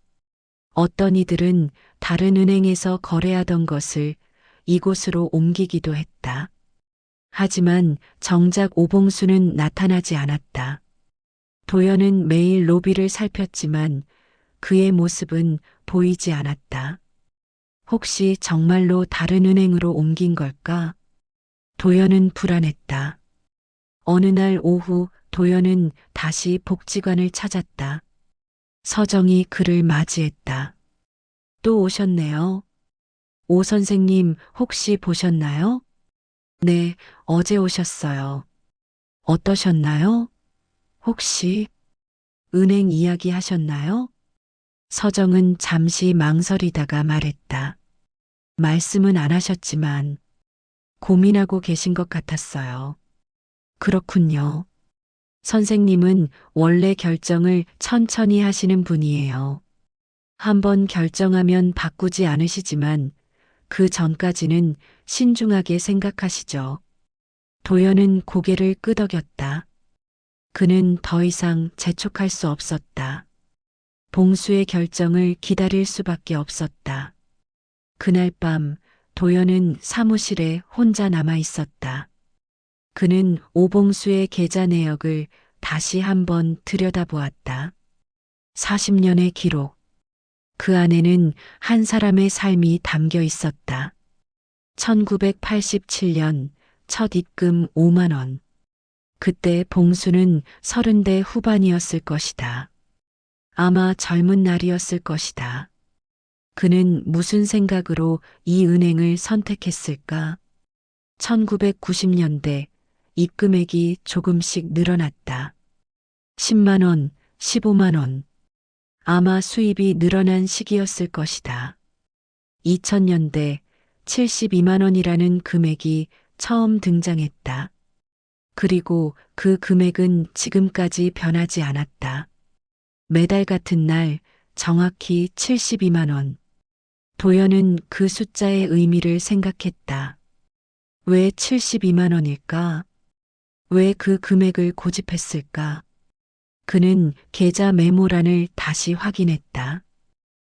어떤 이들은 다른 은행에서 거래하던 것을 이곳으로 옮기기도 했다. 하지만 정작 오봉수는 나타나지 않았다. 도연은 매일 로비를 살폈지만 그의 모습은 보이지 않았다. 혹시 정말로 다른 은행으로 옮긴 걸까? 도연은 불안했다. 어느 날 오후 도연은 다시 복지관을 찾았다. 서정이 그를 맞이했다. 또 오셨네요. 오 선생님 혹시 보셨나요? 네, 어제 오셨어요. 어떠셨나요? 혹시 은행 이야기 하셨나요? 서정은 잠시 망설이다가 말했다. 말씀은 안 하셨지만 고민하고 계신 것 같았어요. 그렇군요. 선생님은 원래 결정을 천천히 하시는 분이에요. 한번 결정하면 바꾸지 않으시지만 그 전까지는 신중하게 생각하시죠. 도연은 고개를 끄덕였다. 그는 더 이상 재촉할 수 없었다. 봉수의 결정을 기다릴 수밖에 없었다. 그날 밤 도연은 사무실에 혼자 남아 있었다. 그는 오봉수의 계좌 내역을 다시 한번 들여다보았다. 40년의 기록. 그 안에는 한 사람의 삶이 담겨 있었다. 1987년 첫 입금 5만 원. 그때 봉수는 30대 후반이었을 것이다. 아마 젊은 날이었을 것이다. 그는 무슨 생각으로 이 은행을 선택했을까? 1990년대 입금액이 조금씩 늘어났다. 10만 원, 15만 원. 아마 수입이 늘어난 시기였을 것이다. 2000년대 72만 원이라는 금액이 처음 등장했다. 그리고 그 금액은 지금까지 변하지 않았다. 매달 같은 날 정확히 72만 원. 도연은 그 숫자의 의미를 생각했다. 왜 72만 원일까? 왜 그 금액을 고집했을까? 그는 계좌 메모란을 다시 확인했다.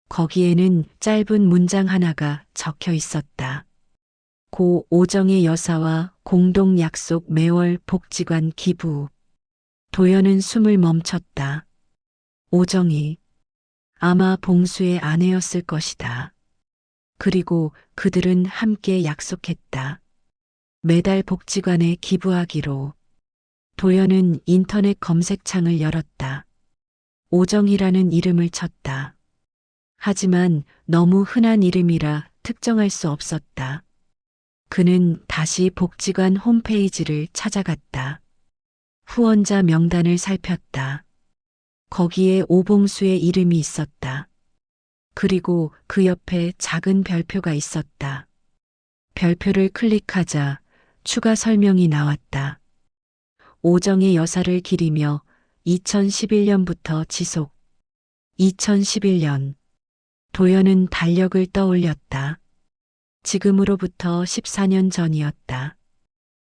거기에는 짧은 문장 하나가 적혀 있었다. 고 오정의 여사와 공동 약속 매월 복지관 기부. 도연은 숨을 멈췄다. 오정이 아마 봉수의 아내였을 것이다. 그리고 그들은 함께 약속했다. 매달 복지관에 기부하기로. 도연은 인터넷 검색창을 열었다. 오정이라는 이름을 쳤다. 하지만 너무 흔한 이름이라 특정할 수 없었다. 그는 다시 복지관 홈페이지를 찾아갔다. 후원자 명단을 살폈다. 거기에 오봉수의 이름이 있었다. 그리고 그 옆에 작은 별표가 있었다. 별표를 클릭하자 추가 설명이 나왔다. 오정의 여사를 기리며 2011년부터 지속. 2011년. 도연은 달력을 떠올렸다. 지금으로부터 14년 전이었다.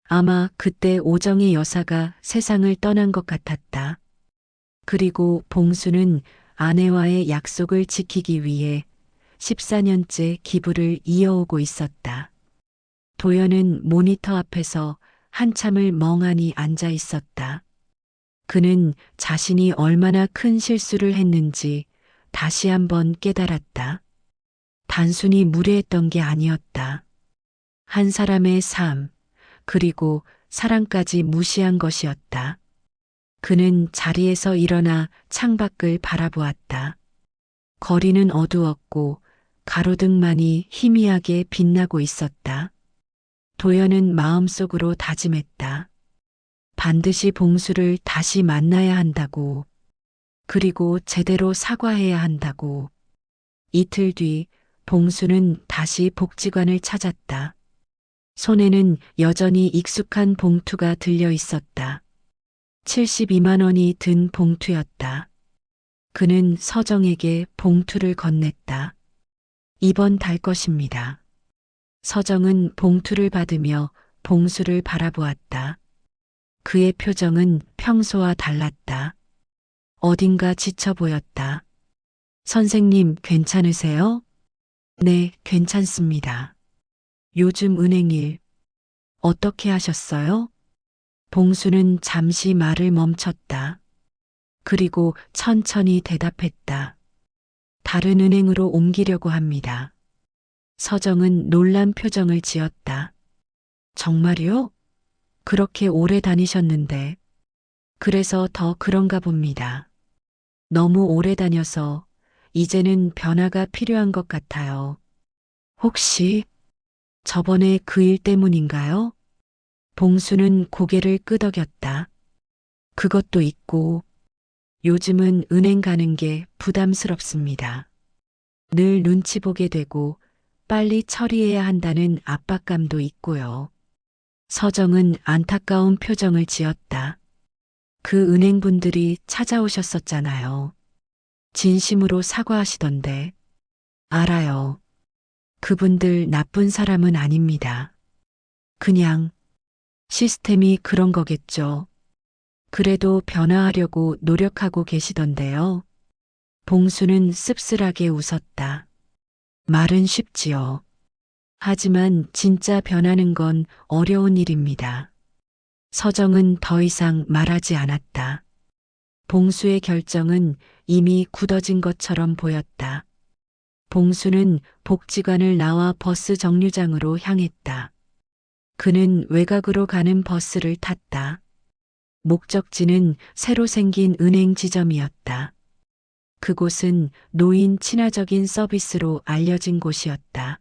아마 그때 오정의 여사가 세상을 떠난 것 같았다. 그리고 봉수는 아내와의 약속을 지키기 위해 14년째 기부를 이어오고 있었다. 도연은 모니터 앞에서 한참을 멍하니 앉아 있었다. 그는 자신이 얼마나 큰 실수를 했는지 다시 한번 깨달았다. 단순히 무례했던 게 아니었다. 한 사람의 삶, 그리고 사랑까지 무시한 것이었다. 그는 자리에서 일어나 창밖을 바라보았다. 거리는 어두웠고 가로등만이 희미하게 빛나고 있었다. 도연은 마음속으로 다짐했다. 반드시 봉수를 다시 만나야 한다고. 그리고 제대로 사과해야 한다고. 이틀 뒤 봉수는 다시 복지관을 찾았다. 손에는 여전히 익숙한 봉투가 들려 있었다. 72만 원이 든 봉투였다. 그는 서정에게 봉투를 건넸다. 이번 달 것입니다. 서정은 봉투를 받으며 봉수를 바라보았다. 그의 표정은 평소와 달랐다. 어딘가 지쳐 보였다. 선생님, 괜찮으세요? 네, 괜찮습니다. 요즘 은행일 어떻게 하셨어요? 봉수는 잠시 말을 멈췄다. 그리고 천천히 대답했다. 다른 은행으로 옮기려고 합니다. 서정은 놀란 표정을 지었다. 정말요? 그렇게 오래 다니셨는데. 그래서 더 그런가 봅니다. 너무 오래 다녀서 이제는 변화가 필요한 것 같아요. 혹시 저번에 그 일 때문인가요? 봉수는 고개를 끄덕였다. 그것도 있고 요즘은 은행 가는 게 부담스럽습니다. 늘 눈치 보게 되고 빨리 처리해야 한다는 압박감도 있고요. 서정은 안타까운 표정을 지었다. 그 은행분들이 찾아오셨었잖아요. 진심으로 사과하시던데. 알아요. 그분들 나쁜 사람은 아닙니다. 그냥 시스템이 그런 거겠죠. 그래도 변화하려고 노력하고 계시던데요. 봉수는 씁쓸하게 웃었다. 말은 쉽지요. 하지만 진짜 변하는 건 어려운 일입니다. 서정은 더 이상 말하지 않았다. 봉수의 결정은 이미 굳어진 것처럼 보였다. 봉수는 복지관을 나와 버스 정류장으로 향했다. 그는 외곽으로 가는 버스를 탔다. 목적지는 새로 생긴 은행 지점이었다. 그곳은 노인 친화적인 서비스로 알려진 곳이었다.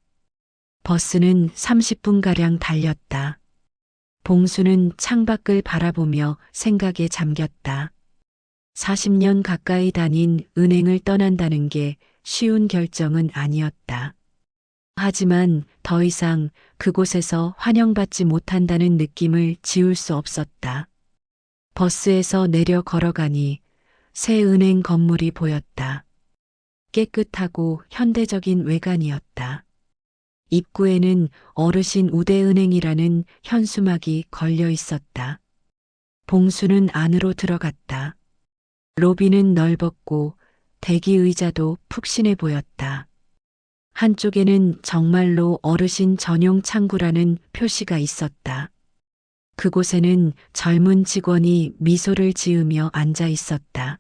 버스는 30분가량 달렸다. 봉수는 창밖을 바라보며 생각에 잠겼다. 40년 가까이 다닌 은행을 떠난다는 게 쉬운 결정은 아니었다. 하지만 더 이상 그곳에서 환영받지 못한다는 느낌을 지울 수 없었다. 버스에서 내려 걸어가니 새 은행 건물이 보였다. 깨끗하고 현대적인 외관이었다. 입구에는 어르신 우대은행이라는 현수막이 걸려 있었다. 봉수는 안으로 들어갔다. 로비는 넓었고 대기 의자도 푹신해 보였다. 한쪽에는 정말로 어르신 전용 창구라는 표시가 있었다. 그곳에는 젊은 직원이 미소를 지으며 앉아 있었다.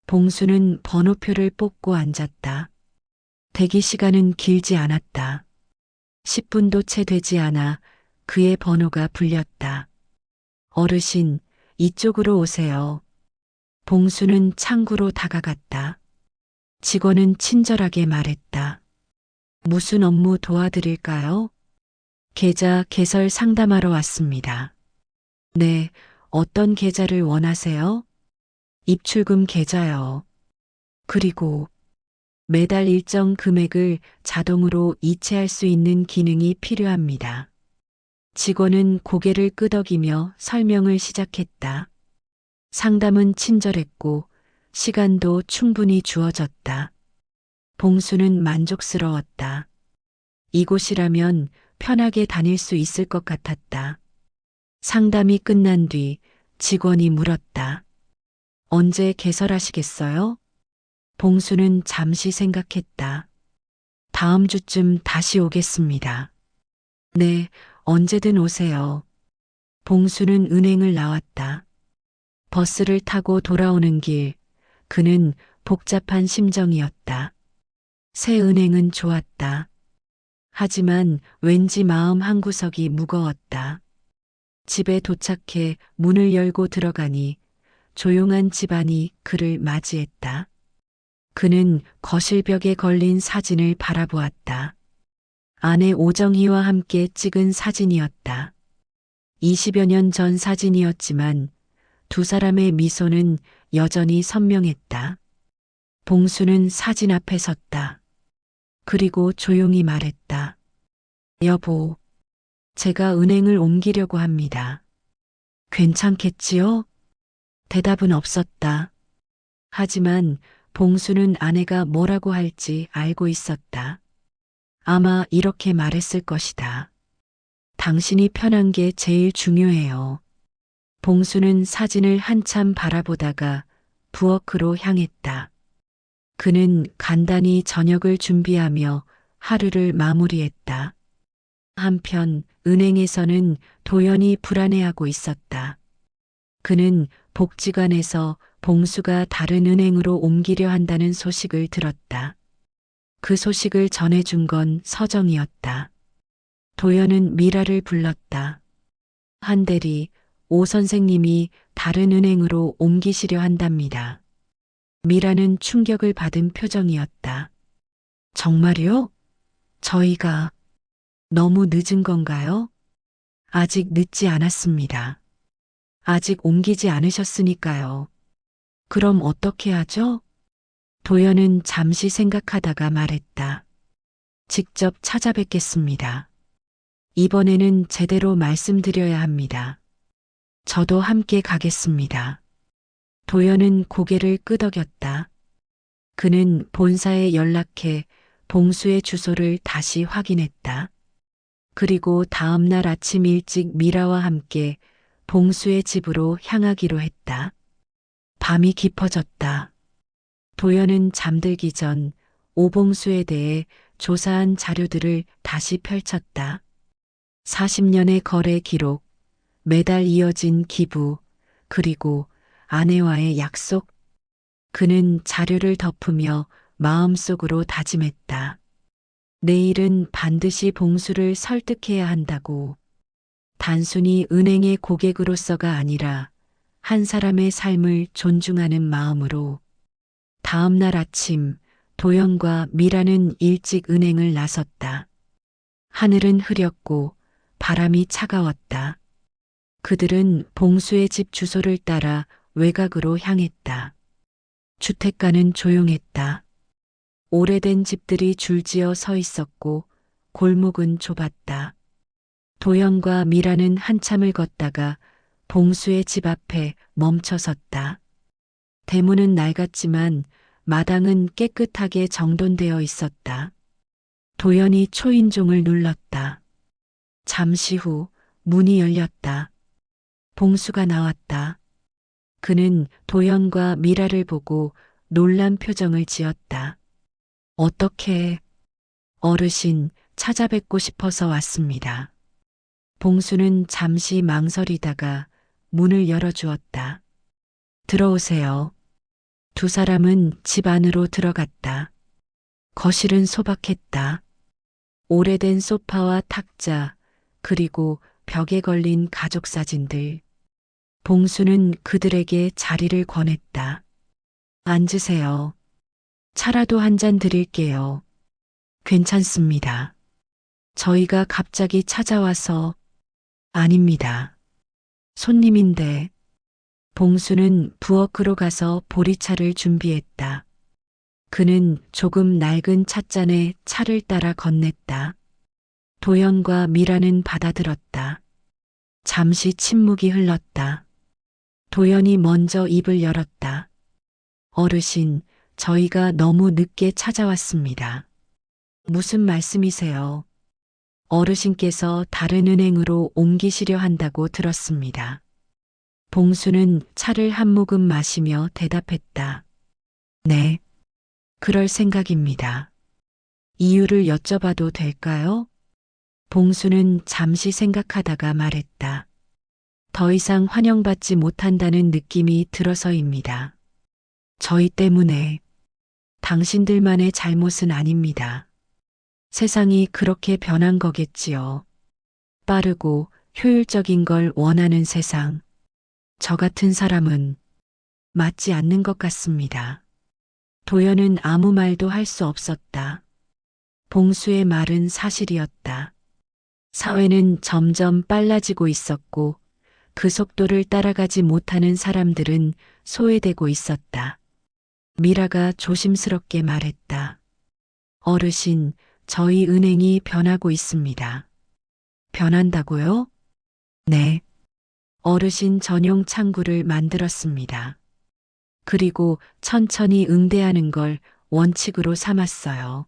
봉수는 번호표를 뽑고 앉았다. 대기 시간은 길지 않았다. 10분도 채 되지 않아 그의 번호가 불렸다. 어르신, 이쪽으로 오세요. 봉수는 창구로 다가갔다. 직원은 친절하게 말했다. 무슨 업무 도와드릴까요? 계좌 개설 상담하러 왔습니다. 네, 어떤 계좌를 원하세요? 입출금 계좌요. 그리고 매달 일정 금액을 자동으로 이체할 수 있는 기능이 필요합니다. 직원은 고개를 끄덕이며 설명을 시작했다. 상담은 친절했고 시간도 충분히 주어졌다. 봉수는 만족스러웠다. 이곳이라면 편하게 다닐 수 있을 것 같았다. 상담이 끝난 뒤 직원이 물었다. 언제 개설하시겠어요? 봉수는 잠시 생각했다. 다음 주쯤 다시 오겠습니다. 네, 언제든 오세요. 봉수는 은행을 나왔다. 버스를 타고 돌아오는 길, 그는 복잡한 심정이었다. 새 은행은 좋았다. 하지만 왠지 마음 한구석이 무거웠다. 집에 도착해 문을 열고 들어가니 조용한 집안이 그를 맞이했다. 그는 거실벽에 걸린 사진을 바라보았다. 아내 오정희와 함께 찍은 사진이었다. 20여 년 전 사진이었지만 두 사람의 미소는 여전히 선명했다. 봉수는 사진 앞에 섰다. 그리고 조용히 말했다. 여보, 제가 은행을 옮기려고 합니다. 괜찮겠지요? 대답은 없었다. 하지만 봉수는 아내가 뭐라고 할지 알고 있었다. 아마 이렇게 말했을 것이다. 당신이 편한 게 제일 중요해요. 봉수는 사진을 한참 바라보다가 부엌으로 향했다. 그는 간단히 저녁을 준비하며 하루를 마무리했다. 한편 은행에서는 도연히 불안해하고 있었다. 그는 복지관에서 봉수가 다른 은행으로 옮기려 한다는 소식을 들었다. 그 소식을 전해준 건 서정이었다. 도연은 미라를 불렀다. 한대리, 오 선생님이 다른 은행으로 옮기시려 한답니다. 미라는 충격을 받은 표정이었다. 정말요? 저희가 너무 늦은 건가요? 아직 늦지 않았습니다. 아직 옮기지 않으셨으니까요. 그럼 어떻게 하죠? 도연은 잠시 생각하다가 말했다. 직접 찾아뵙겠습니다. 이번에는 제대로 말씀드려야 합니다. 저도 함께 가겠습니다. 도연은 고개를 끄덕였다. 그는 본사에 연락해 봉수의 주소를 다시 확인했다. 그리고 다음 날 아침 일찍 미라와 함께 봉수의 집으로 향하기로 했다. 밤이 깊어졌다. 도연은 잠들기 전 오봉수에 대해 조사한 자료들을 다시 펼쳤다. 40년의 거래 기록, 매달 이어진 기부, 그리고 아내와의 약속. 그는 자료를 덮으며 마음속으로 다짐했다. 내일은 반드시 봉수를 설득해야 한다고. 단순히 은행의 고객으로서가 아니라 한 사람의 삶을 존중하는 마음으로. 다음 날 아침 도연과 미라는 일찍 은행을 나섰다. 하늘은 흐렸고 바람이 차가웠다. 그들은 봉수의 집 주소를 따라 외곽으로 향했다. 주택가는 조용했다. 오래된 집들이 줄지어 서 있었고 골목은 좁았다. 도연과 미라는 한참을 걷다가 봉수의 집 앞에 멈춰섰다. 대문은 낡았지만 마당은 깨끗하게 정돈되어 있었다. 도연이 초인종을 눌렀다. 잠시 후 문이 열렸다. 봉수가 나왔다. 그는 도연과 미라를 보고 놀란 표정을 지었다. 어떻게? 어르신, 찾아뵙고 싶어서 왔습니다. 봉수는 잠시 망설이다가 문을 열어주었다. 들어오세요. 두 사람은 집 안으로 들어갔다. 거실은 소박했다. 오래된 소파와 탁자, 그리고 벽에 걸린 가족 사진들. 봉수는 그들에게 자리를 권했다. 앉으세요. 차라도 한 잔 드릴게요. 괜찮습니다. 저희가 갑자기 찾아와서. 아닙니다. 손님인데. 봉수는 부엌으로 가서 보리차를 준비했다. 그는 조금 낡은 찻잔에 차를 따라 건넸다. 도연과 미라는 받아들었다. 잠시 침묵이 흘렀다. 도연이 먼저 입을 열었다. 어르신, 저희가 너무 늦게 찾아왔습니다. 무슨 말씀이세요? 어르신께서 다른 은행으로 옮기시려 한다고 들었습니다. 봉수는 차를 한 모금 마시며 대답했다. 네, 그럴 생각입니다. 이유를 여쭤봐도 될까요? 봉수는 잠시 생각하다가 말했다. 더 이상 환영받지 못한다는 느낌이 들어서입니다. 저희 때문에. 당신들만의 잘못은 아닙니다. 세상이 그렇게 변한 거겠지요. 빠르고 효율적인 걸 원하는 세상. 저 같은 사람은 맞지 않는 것 같습니다. 도연은 아무 말도 할 수 없었다. 봉수의 말은 사실이었다. 사회는 점점 빨라지고 있었고 그 속도를 따라가지 못하는 사람들은 소외되고 있었다. 미라가 조심스럽게 말했다. 어르신, 저희 은행이 변하고 있습니다. 변한다고요? 네. 어르신 전용 창구를 만들었습니다. 그리고 천천히 응대하는 걸 원칙으로 삼았어요.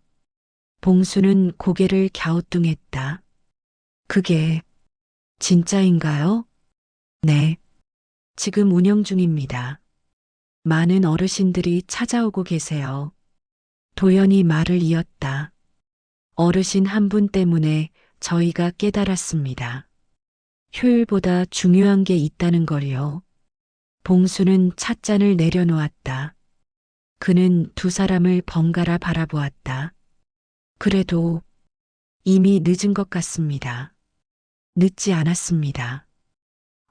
봉수는 고개를 갸우뚱했다. 그게 진짜인가요? 네. 지금 운영 중입니다. 많은 어르신들이 찾아오고 계세요. 도연이 말을 이었다. 어르신 한 분 때문에 저희가 깨달았습니다. 효율보다 중요한 게 있다는 걸요. 봉수는 찻잔을 내려놓았다. 그는 두 사람을 번갈아 바라보았다. 그래도 이미 늦은 것 같습니다. 늦지 않았습니다.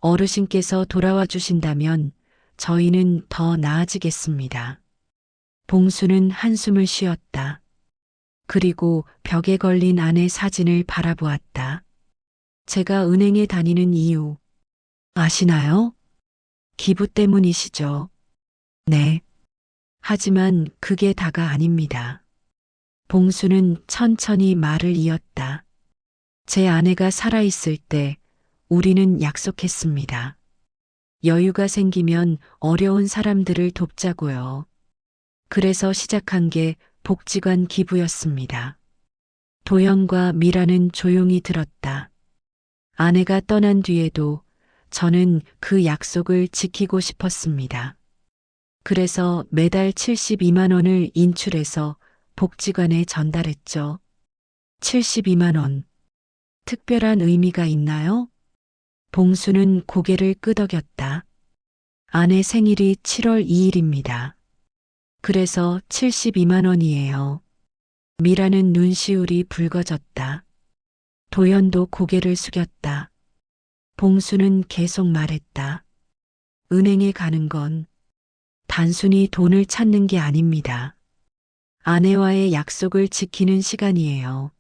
어르신께서 돌아와 주신다면 저희는 더 나아지겠습니다. 봉수는 한숨을 쉬었다. 그리고 벽에 걸린 아내 사진을 바라보았다. 제가 은행에 다니는 이유 아시나요? 기부 때문이시죠? 네. 하지만 그게 다가 아닙니다. 봉수는 천천히 말을 이었다. 제 아내가 살아있을 때 우리는 약속했습니다. 여유가 생기면 어려운 사람들을 돕자고요. 그래서 시작한 게 복지관 기부였습니다. 도연과 미라는 조용히 들었다. 아내가 떠난 뒤에도 저는 그 약속을 지키고 싶었습니다. 그래서 매달 72만 원을 인출해서 복지관에 전달했죠. 72만 원. 특별한 의미가 있나요? 봉수는 고개를 끄덕였다. 아내 생일이 7월 2일입니다. 그래서 72만 원이에요. 미라는 눈시울이 붉어졌다. 도연도 고개를 숙였다. 봉수는 계속 말했다. 은행에 가는 건 단순히 돈을 찾는 게 아닙니다. 아내와의 약속을 지키는 시간이에요.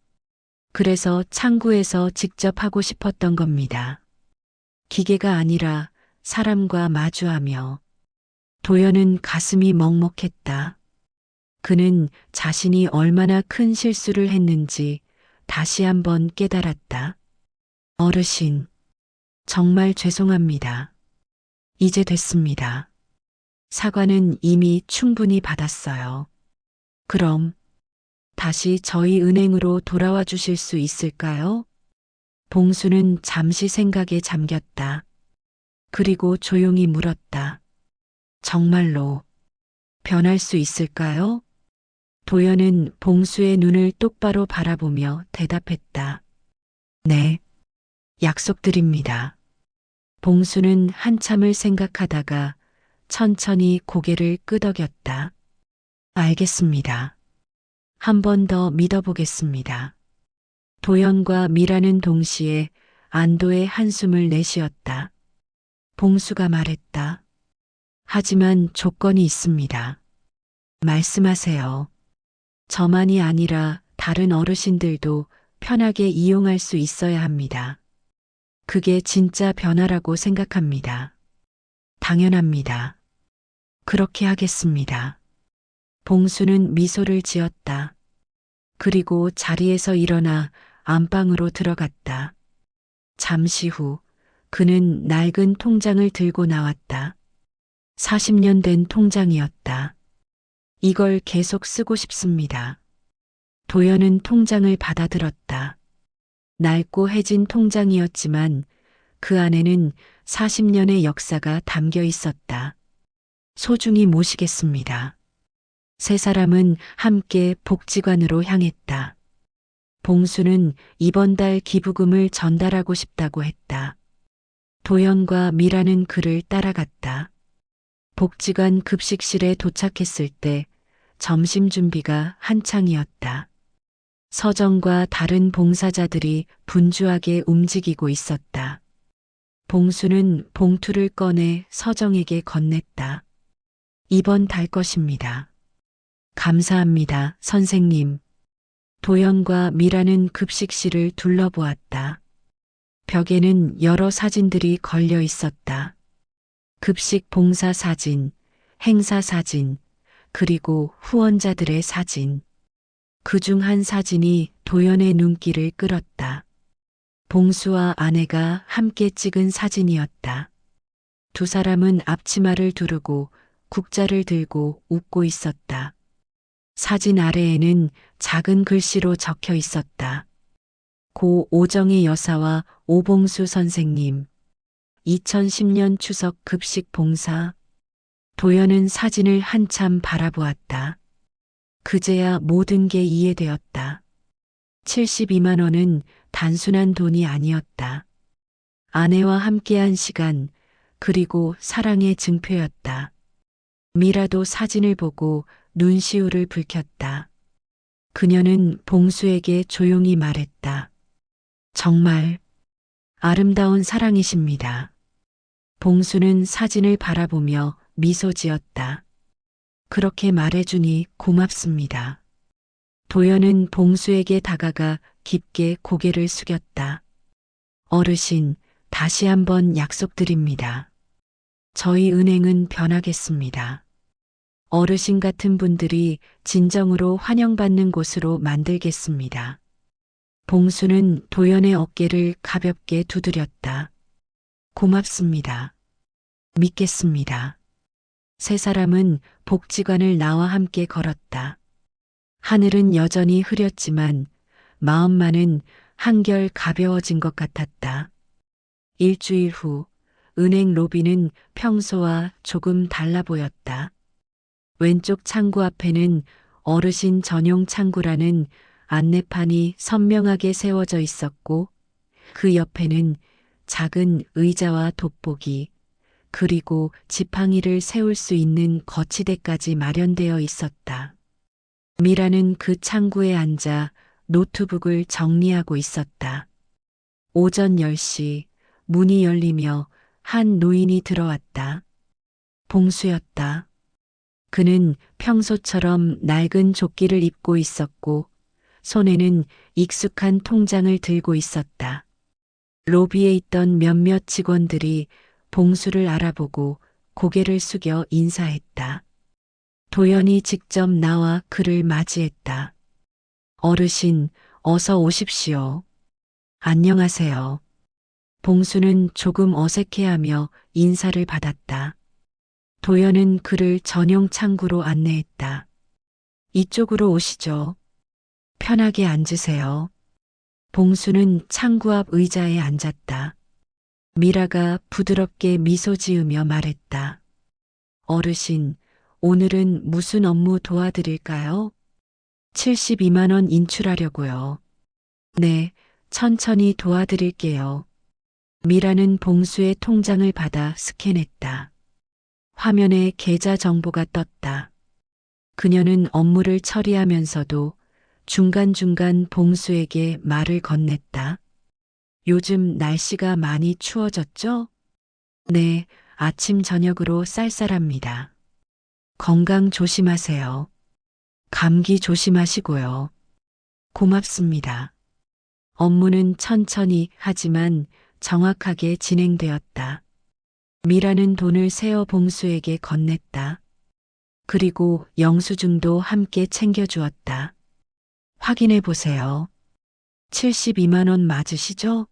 그래서 창구에서 직접 하고 싶었던 겁니다. 기계가 아니라 사람과 마주하며. 도연은 가슴이 먹먹했다. 그는 자신이 얼마나 큰 실수를 했는지 다시 한번 깨달았다. 어르신, 정말 죄송합니다. 이제 됐습니다. 사과는 이미 충분히 받았어요. 그럼 다시 저희 은행으로 돌아와 주실 수 있을까요? 봉수는 잠시 생각에 잠겼다. 그리고 조용히 물었다. 정말로 변할 수 있을까요? 도연은 봉수의 눈을 똑바로 바라보며 대답했다. 네, 약속드립니다. 봉수는 한참을 생각하다가 천천히 고개를 끄덕였다. 알겠습니다. 한 번 더 믿어보겠습니다. 도연과 미라는 동시에 안도의 한숨을 내쉬었다. 봉수가 말했다. 하지만 조건이 있습니다. 말씀하세요. 저만이 아니라 다른 어르신들도 편하게 이용할 수 있어야 합니다. 그게 진짜 변화라고 생각합니다. 당연합니다. 그렇게 하겠습니다. 봉수는 미소를 지었다. 그리고 자리에서 일어나 안방으로 들어갔다. 잠시 후 그는 낡은 통장을 들고 나왔다. 40년 된 통장이었다. 이걸 계속 쓰고 싶습니다. 도연은 통장을 받아들었다. 낡고 해진 통장이었지만 그 안에는 40년의 역사가 담겨 있었다. 소중히 모시겠습니다. 세 사람은 함께 복지관으로 향했다. 봉수는 이번 달 기부금을 전달하고 싶다고 했다. 도연과 미라는 그를 따라갔다. 복지관 급식실에 도착했을 때 점심 준비가 한창이었다. 서정과 다른 봉사자들이 분주하게 움직이고 있었다. 봉수는 봉투를 꺼내 서정에게 건넸다. 이번 달 것입니다. 감사합니다, 선생님. 도연과 미라는 급식실을 둘러보았다. 벽에는 여러 사진들이 걸려 있었다. 급식 봉사 사진, 행사 사진, 그리고 후원자들의 사진. 그중 한 사진이 도연의 눈길을 끌었다. 봉수와 아내가 함께 찍은 사진이었다. 두 사람은 앞치마를 두르고 국자를 들고 웃고 있었다. 사진 아래에는 작은 글씨로 적혀 있었다. 고 오정희 여사와 오봉수 선생님. 2010년 추석 급식 봉사. 도연은 사진을 한참 바라보았다. 그제야 모든 게 이해되었다. 72만 원은 단순한 돈이 아니었다. 아내와 함께한 시간, 그리고 사랑의 증표였다. 미라도 사진을 보고 눈시울을 붉혔다. 그녀는 봉수에게 조용히 말했다. 정말 아름다운 사랑이십니다. 봉수는 사진을 바라보며 미소 지었다. 그렇게 말해주니 고맙습니다. 도연은 봉수에게 다가가 깊게 고개를 숙였다. 어르신, 다시 한번 약속드립니다. 저희 은행은 변하겠습니다. 어르신 같은 분들이 진정으로 환영받는 곳으로 만들겠습니다. 봉수는 도연의 어깨를 가볍게 두드렸다. 고맙습니다. 믿겠습니다. 세 사람은 복지관을 나와 함께 걸었다. 하늘은 여전히 흐렸지만 마음만은 한결 가벼워진 것 같았다. 일주일 후 은행 로비는 평소와 조금 달라 보였다. 왼쪽 창구 앞에는 어르신 전용 창구라는 안내판이 선명하게 세워져 있었고 그 옆에는 작은 의자와 돋보기 그리고 지팡이를 세울 수 있는 거치대까지 마련되어 있었다. 미라는 그 창구에 앉아 노트북을 정리하고 있었다. 오전 10시 문이 열리며 한 노인이 들어왔다. 봉수였다. 그는 평소처럼 낡은 조끼를 입고 있었고 손에는 익숙한 통장을 들고 있었다. 로비에 있던 몇몇 직원들이 봉수를 알아보고 고개를 숙여 인사했다. 도연이 직접 나와 그를 맞이했다. 어르신, 어서 오십시오. 안녕하세요. 봉수는 조금 어색해하며 인사를 받았다. 도연은 그를 전용 창구로 안내했다. 이쪽으로 오시죠. 편하게 앉으세요. 봉수는 창구 앞 의자에 앉았다. 미라가 부드럽게 미소 지으며 말했다. 어르신, 오늘은 무슨 업무 도와드릴까요? 72만 원 인출하려고요. 네, 천천히 도와드릴게요. 미라는 봉수의 통장을 받아 스캔했다. 화면에 계좌 정보가 떴다. 그녀는 업무를 처리하면서도 중간중간 봉수에게 말을 건넸다. 요즘 날씨가 많이 추워졌죠? 네, 아침 저녁으로 쌀쌀합니다. 건강 조심하세요. 감기 조심하시고요. 고맙습니다. 업무는 천천히 하지만 정확하게 진행되었다. 미라는 돈을 세어 봉수에게 건넸다. 그리고 영수증도 함께 챙겨주었다. 확인해 보세요. 72만 원 맞으시죠?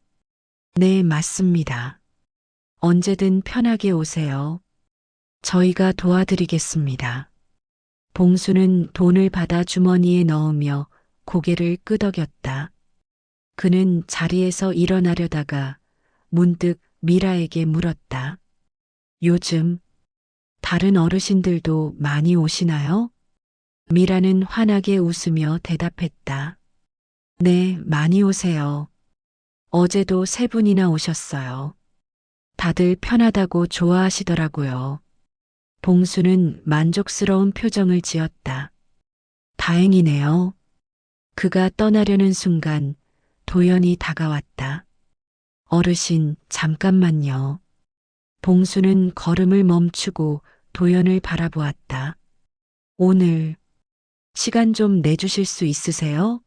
네, 맞습니다. 언제든 편하게 오세요. 저희가 도와드리겠습니다. 봉수는 돈을 받아 주머니에 넣으며 고개를 끄덕였다. 그는 자리에서 일어나려다가 문득 미라에게 물었다. 요즘 다른 어르신들도 많이 오시나요? 미라는 환하게 웃으며 대답했다. 네, 많이 오세요. 어제도 3분이나 오셨어요. 다들 편하다고 좋아하시더라고요. 봉수는 만족스러운 표정을 지었다. 다행이네요. 그가 떠나려는 순간 도연이 다가왔다. 어르신, 잠깐만요. 봉수는 걸음을 멈추고 도연을 바라보았다. 오늘 시간 좀 내주실 수 있으세요?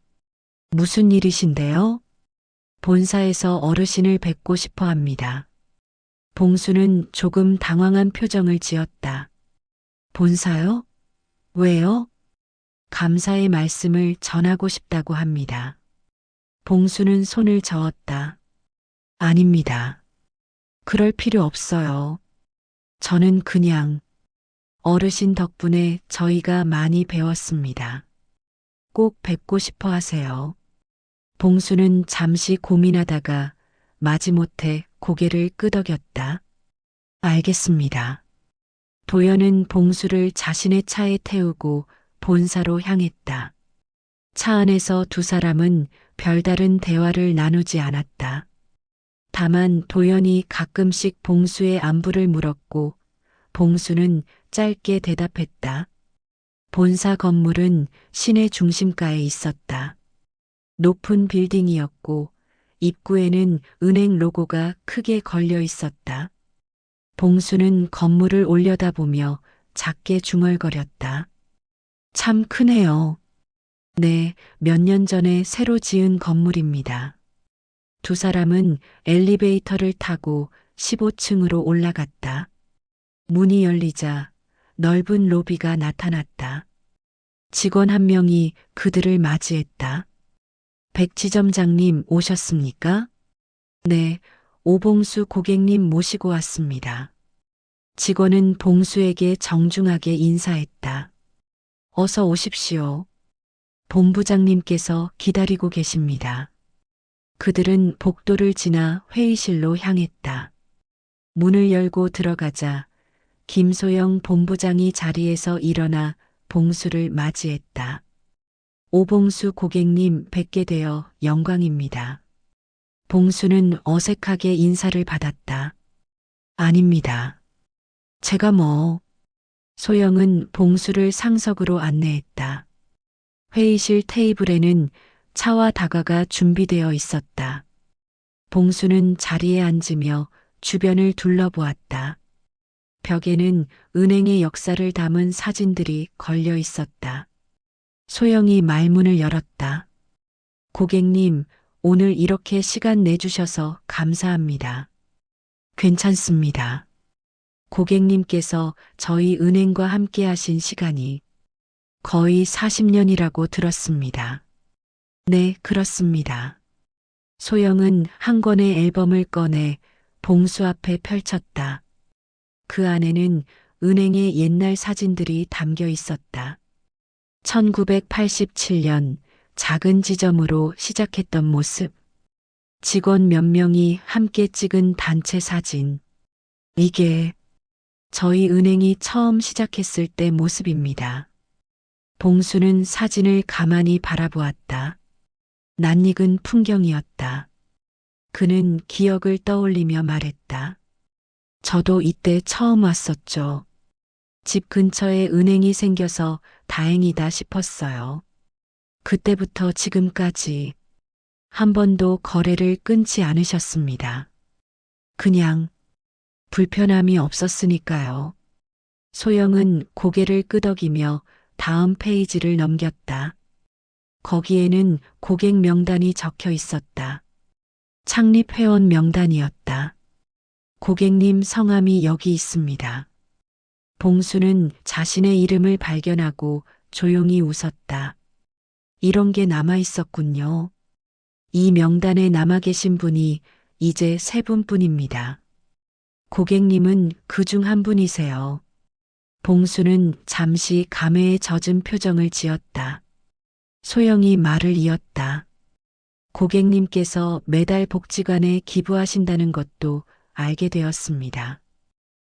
무슨 일이신데요? 본사에서 어르신을 뵙고 싶어 합니다. 봉수는 조금 당황한 표정을 지었다. 본사요? 왜요? 감사의 말씀을 전하고 싶다고 합니다. 봉수는 손을 저었다. 아닙니다. 그럴 필요 없어요. 저는 그냥 어르신 덕분에 저희가 많이 배웠습니다. 꼭 뵙고 싶어 하세요. 봉수는 잠시 고민하다가 마지못해 고개를 끄덕였다. 알겠습니다. 도연은 봉수를 자신의 차에 태우고 본사로 향했다. 차 안에서 두 사람은 별다른 대화를 나누지 않았다. 다만 도연이 가끔씩 봉수의 안부를 물었고 봉수는 짧게 대답했다. 본사 건물은 시내 중심가에 있었다. 높은 빌딩이었고 입구에는 은행 로고가 크게 걸려 있었다. 봉수는 건물을 올려다보며 작게 중얼거렸다. 참 크네요. 네, 몇 년 전에 새로 지은 건물입니다. 두 사람은 엘리베이터를 타고 15층으로 올라갔다. 문이 열리자 넓은 로비가 나타났다. 직원 한 명이 그들을 맞이했다. 백지점장님 오셨습니까? 네, 오봉수 고객님 모시고 왔습니다. 직원은 봉수에게 정중하게 인사했다. 어서 오십시오. 본부장님께서 기다리고 계십니다. 그들은 복도를 지나 회의실로 향했다. 문을 열고 들어가자 김소영 본부장이 자리에서 일어나 봉수를 맞이했다. 오봉수 고객님 뵙게 되어 영광입니다. 봉수는 어색하게 인사를 받았다. 아닙니다. 제가 뭐. 소영은 봉수를 상석으로 안내했다. 회의실 테이블에는 차와 다과가 준비되어 있었다. 봉수는 자리에 앉으며 주변을 둘러보았다. 벽에는 은행의 역사를 담은 사진들이 걸려 있었다. 소영이 말문을 열었다. 고객님, 오늘 이렇게 시간 내주셔서 감사합니다. 괜찮습니다. 고객님께서 저희 은행과 함께 하신 시간이 거의 40년이라고 들었습니다. 네, 그렇습니다. 소영은 한 권의 앨범을 꺼내 봉수 앞에 펼쳤다. 그 안에는 은행의 옛날 사진들이 담겨 있었다. 1987년 작은 지점으로 시작했던 모습. 직원 몇 명이 함께 찍은 단체 사진. 이게 저희 은행이 처음 시작했을 때 모습입니다. 봉수는 사진을 가만히 바라보았다. 낯익은 풍경이었다. 그는 기억을 떠올리며 말했다. 저도 이때 처음 왔었죠. 집 근처에 은행이 생겨서 다행이다 싶었어요. 그때부터 지금까지 한 번도 거래를 끊지 않으셨습니다. 그냥 불편함이 없었으니까요. 소영은 고개를 끄덕이며 다음 페이지를 넘겼다. 거기에는 고객 명단이 적혀 있었다. 창립회원 명단이었다. 고객님 성함이 여기 있습니다. 봉수는 자신의 이름을 발견하고 조용히 웃었다. 이런 게 남아 있었군요. 이 명단에 남아 계신 분이 이제 3분뿐입니다. 고객님은 그 중 한 분이세요. 봉수는 잠시 감회에 젖은 표정을 지었다. 소영이 말을 이었다. 고객님께서 매달 복지관에 기부하신다는 것도 알게 되었습니다.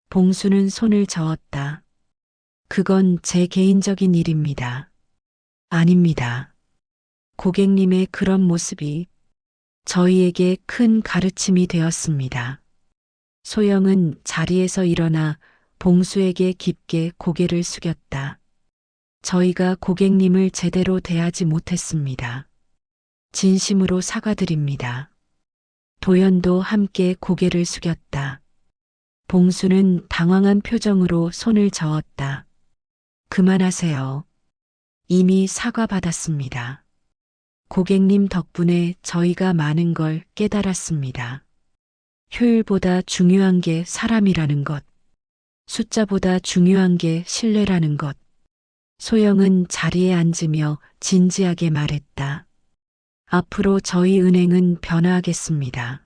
봉수는 손을 저었다. 그건 제 개인적인 일입니다. 아닙니다. 고객님의 그런 모습이 저희에게 큰 가르침이 되었습니다. 소영은 자리에서 일어나 봉수에게 깊게 고개를 숙였다. 저희가 고객님을 제대로 대하지 못했습니다. 진심으로 사과드립니다. 도연도 함께 고개를 숙였다. 봉수는 당황한 표정으로 손을 저었다. 그만하세요. 이미 사과받았습니다. 고객님 덕분에 저희가 많은 걸 깨달았습니다. 효율보다 중요한 게 사람이라는 것. 숫자보다 중요한 게 신뢰라는 것. 소영은 자리에 앉으며 진지하게 말했다. 앞으로 저희 은행은 변화하겠습니다.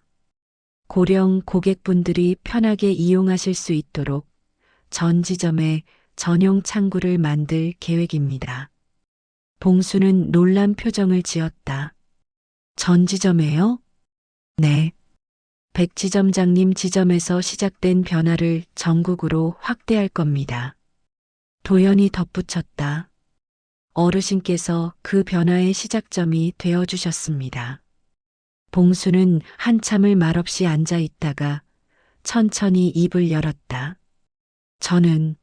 고령 고객분들이 편하게 이용하실 수 있도록 전 지점에 전용 창구를 만들 계획입니다. 봉수는 놀란 표정을 지었다. 전 지점에요? 네. 백지점장님 지점에서 시작된 변화를 전국으로 확대할 겁니다. 도연이 덧붙였다. 어르신께서 그 변화의 시작점이 되어주셨습니다. 봉수는 한참을 말없이 앉아 있다가 천천히 입을 열었다. 저는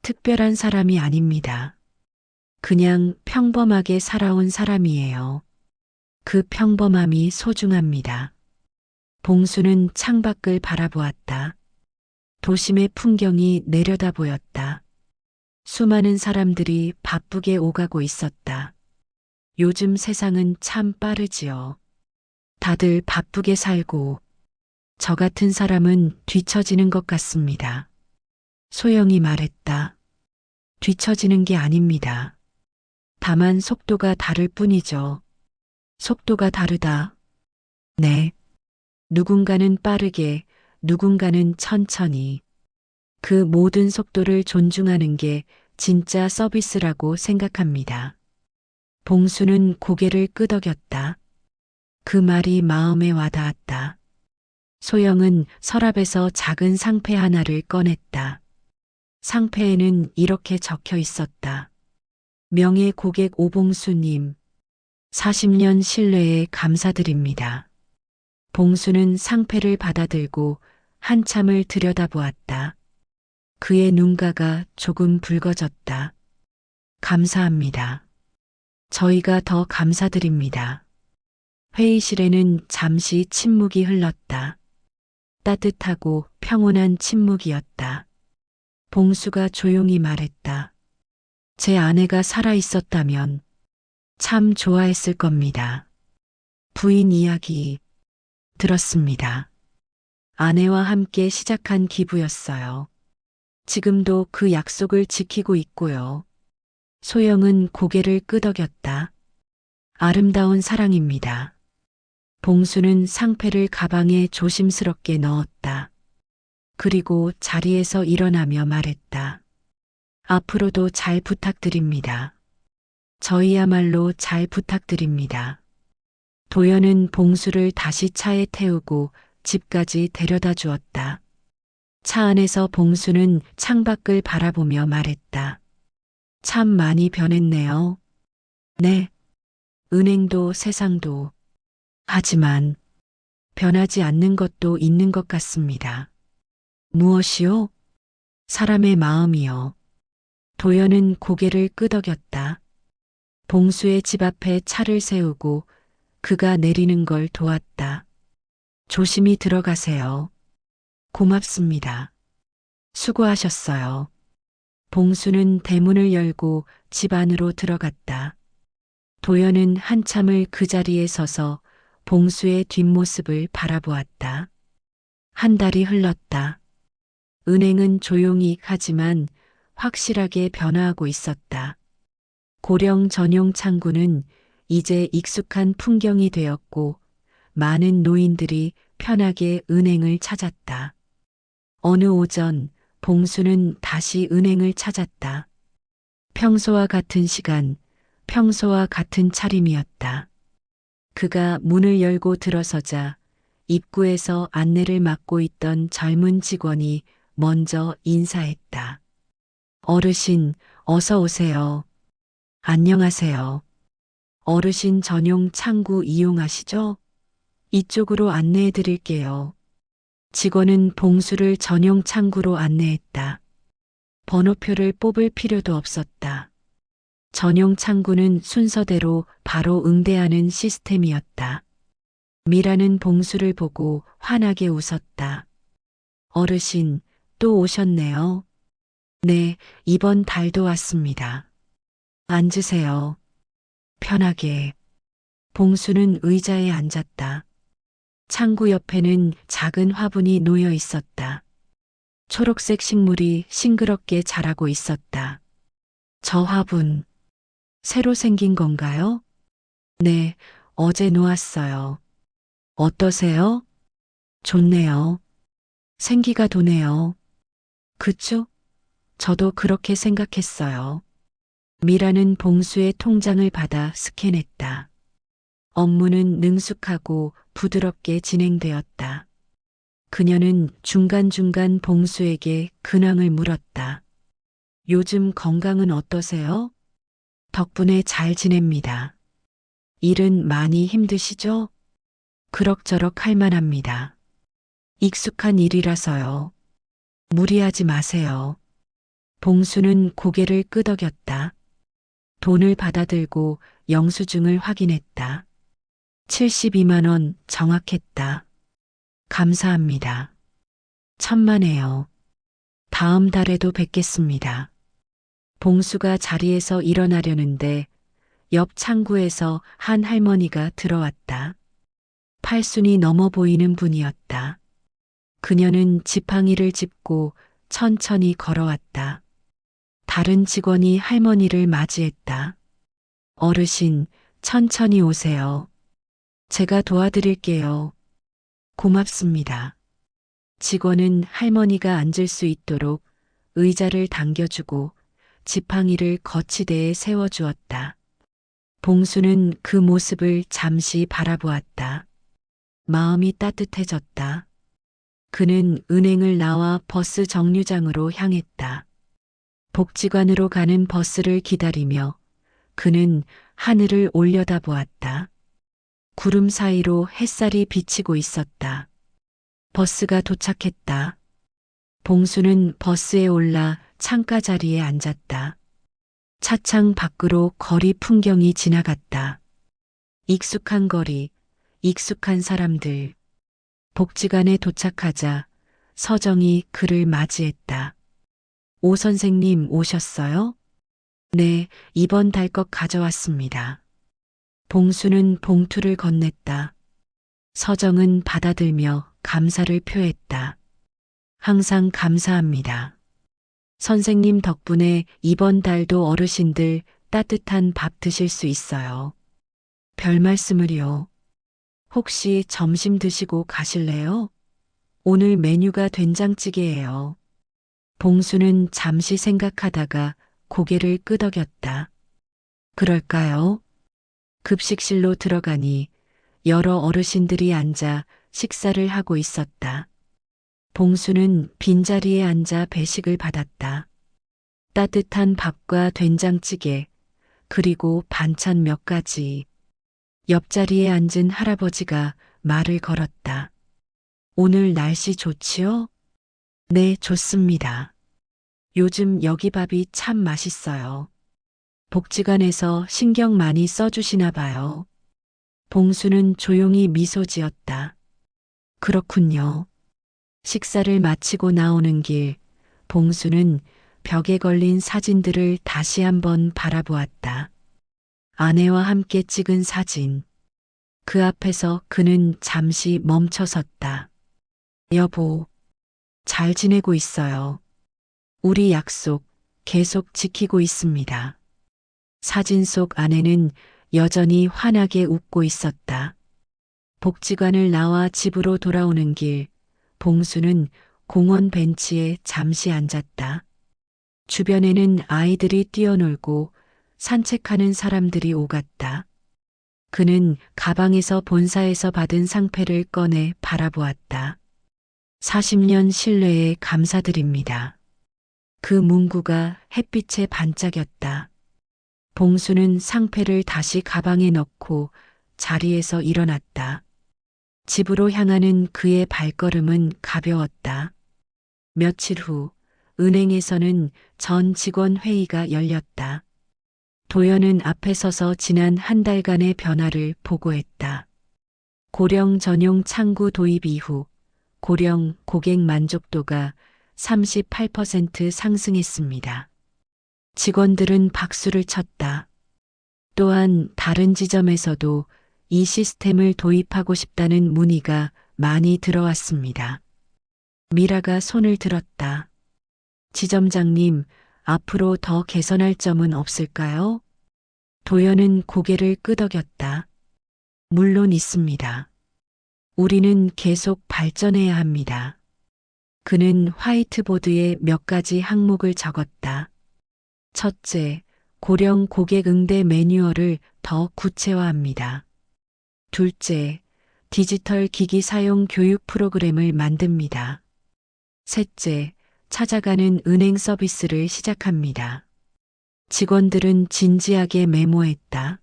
특별한 사람이 아닙니다. 그냥 평범하게 살아온 사람이에요. 그 평범함이 소중합니다. 봉수는 창밖을 바라보았다. 도심의 풍경이 내려다 보였다. 수많은 사람들이 바쁘게 오가고 있었다. 요즘 세상은 참 빠르지요. 다들 바쁘게 살고 저 같은 사람은 뒤처지는 것 같습니다. 소영이 말했다. 뒤처지는 게 아닙니다. 다만 속도가 다를 뿐이죠. 속도가 다르다. 네. 누군가는 빠르게, 누군가는 천천히. 그 모든 속도를 존중하는 게 진짜 서비스라고 생각합니다. 봉수는 고개를 끄덕였다. 그 말이 마음에 와닿았다. 소영은 서랍에서 작은 상패 하나를 꺼냈다. 상패에는 이렇게 적혀 있었다. 명예 고객 오봉수님, 40년 신뢰에 감사드립니다. 봉수는 상패를 받아들고 한참을 들여다보았다. 그의 눈가가 조금 붉어졌다. 감사합니다. 저희가 더 감사드립니다. 회의실에는 잠시 침묵이 흘렀다. 따뜻하고 평온한 침묵이었다. 봉수가 조용히 말했다. 제 아내가 살아 있었다면 참 좋아했을 겁니다. 부인 이야기 들었습니다. 아내와 함께 시작한 기부였어요. 지금도 그 약속을 지키고 있고요. 소영은 고개를 끄덕였다. 아름다운 사랑입니다. 봉수는 상패를 가방에 조심스럽게 넣었다. 그리고 자리에서 일어나며 말했다. 앞으로도 잘 부탁드립니다. 저희야말로 잘 부탁드립니다. 도연은 봉수를 다시 차에 태우고 집까지 데려다 주었다. 차 안에서 봉수는 창밖을 바라보며 말했다. 참 많이 변했네요. 네. 은행도 세상도. 하지만 변하지 않는 것도 있는 것 같습니다. 무엇이요? 사람의 마음이요. 도연은 고개를 끄덕였다. 봉수의 집 앞에 차를 세우고 그가 내리는 걸 도왔다. 조심히 들어가세요. 고맙습니다. 수고하셨어요. 봉수는 대문을 열고 집 안으로 들어갔다. 도연은 한참을 그 자리에 서서 봉수의 뒷모습을 바라보았다. 한 달이 흘렀다. 은행은 조용히 하지만 확실하게 변화하고 있었다. 고령 전용 창구는 이제 익숙한 풍경이 되었고 많은 노인들이 편하게 은행을 찾았다. 어느 오전 봉수는 다시 은행을 찾았다. 평소와 같은 시간, 평소와 같은 차림이었다. 그가 문을 열고 들어서자 입구에서 안내를 맡고 있던 젊은 직원이 먼저 인사했다. 어르신, 어서 오세요. 안녕하세요. 어르신 전용 창구 이용하시죠? 이쪽으로 안내해 드릴게요. 직원은 봉수를 전용 창구로 안내했다. 번호표를 뽑을 필요도 없었다. 전용 창구는 순서대로 바로 응대하는 시스템이었다. 미라는 봉수를 보고 환하게 웃었다. 어르신, 또 오셨네요. 네, 이번 달도 왔습니다. 앉으세요. 편하게. 봉수는 의자에 앉았다. 창구 옆에는 작은 화분이 놓여 있었다. 초록색 식물이 싱그럽게 자라고 있었다. 저 화분, 새로 생긴 건가요? 네, 어제 놓았어요. 어떠세요? 좋네요. 생기가 도네요. 그쵸? 저도 그렇게 생각했어요. 미라는 봉수의 통장을 받아 스캔했다. 업무는 능숙하고 부드럽게 진행되었다. 그녀는 중간중간 봉수에게 근황을 물었다. 요즘 건강은 어떠세요? 덕분에 잘 지냅니다. 일은 많이 힘드시죠? 그럭저럭 할 만합니다. 익숙한 일이라서요. 무리하지 마세요. 봉수는 고개를 끄덕였다. 돈을 받아들고 영수증을 확인했다. 72만 원 정확했다. 감사합니다. 천만에요. 다음 달에도 뵙겠습니다. 봉수가 자리에서 일어나려는데 옆 창구에서 한 할머니가 들어왔다. 팔순이 넘어 보이는 분이었다. 그녀는 지팡이를 짚고 천천히 걸어왔다. 다른 직원이 할머니를 맞이했다. 어르신, 천천히 오세요. 제가 도와드릴게요. 고맙습니다. 직원은 할머니가 앉을 수 있도록 의자를 당겨주고 지팡이를 거치대에 세워주었다. 봉수는 그 모습을 잠시 바라보았다. 마음이 따뜻해졌다. 그는 은행을 나와 버스 정류장으로 향했다. 복지관으로 가는 버스를 기다리며 그는 하늘을 올려다보았다. 구름 사이로 햇살이 비치고 있었다. 버스가 도착했다. 봉수는 버스에 올라 창가 자리에 앉았다. 차창 밖으로 거리 풍경이 지나갔다. 익숙한 거리, 익숙한 사람들. 복지관에 도착하자 서정이 그를 맞이했다. 오 선생님 오셨어요? 네, 이번 달 것 가져왔습니다. 봉수는 봉투를 건넸다. 서정은 받아들며 감사를 표했다. 항상 감사합니다. 선생님 덕분에 이번 달도 어르신들 따뜻한 밥 드실 수 있어요. 별 말씀을요. 혹시 점심 드시고 가실래요? 오늘 메뉴가 된장찌개예요. 봉수는 잠시 생각하다가 고개를 끄덕였다. 그럴까요? 급식실로 들어가니 여러 어르신들이 앉아 식사를 하고 있었다. 봉수는 빈자리에 앉아 배식을 받았다. 따뜻한 밥과 된장찌개, 그리고 반찬 몇 가지. 옆자리에 앉은 할아버지가 말을 걸었다. 오늘 날씨 좋지요? 네, 좋습니다. 요즘 여기 밥이 참 맛있어요. 복지관에서 신경 많이 써주시나 봐요. 봉수는 조용히 미소 지었다. 그렇군요. 식사를 마치고 나오는 길, 봉수는 벽에 걸린 사진들을 다시 한번 바라보았다. 아내와 함께 찍은 사진. 그 앞에서 그는 잠시 멈춰섰다. 여보, 잘 지내고 있어요. 우리 약속 계속 지키고 있습니다. 사진 속 아내는 여전히 환하게 웃고 있었다. 복지관을 나와 집으로 돌아오는 길, 봉수는 공원 벤치에 잠시 앉았다. 주변에는 아이들이 뛰어놀고 산책하는 사람들이 오갔다. 그는 가방에서 본사에서 받은 상패를 꺼내 바라보았다. 40년 신뢰에 감사드립니다. 그 문구가 햇빛에 반짝였다. 봉수는 상패를 다시 가방에 넣고 자리에서 일어났다. 집으로 향하는 그의 발걸음은 가벼웠다. 며칠 후 은행에서는 전 직원 회의가 열렸다. 도연은 앞에 서서 지난 한 달간의 변화를 보고했다. 고령 전용 창구 도입 이후 고령 고객 만족도가 38% 상승했습니다. 직원들은 박수를 쳤다. 또한 다른 지점에서도 이 시스템을 도입하고 싶다는 문의가 많이 들어왔습니다. 미라가 손을 들었다. 지점장님, 앞으로 더 개선할 점은 없을까요? 도연은 고개를 끄덕였다. 물론 있습니다. 우리는 계속 발전해야 합니다. 그는 화이트보드에 몇 가지 항목을 적었다. 첫째, 고령 고객 응대 매뉴얼을 더 구체화합니다. 둘째, 디지털 기기 사용 교육 프로그램을 만듭니다. 셋째, 찾아가는 은행 서비스를 시작합니다. 직원들은 진지하게 메모했다.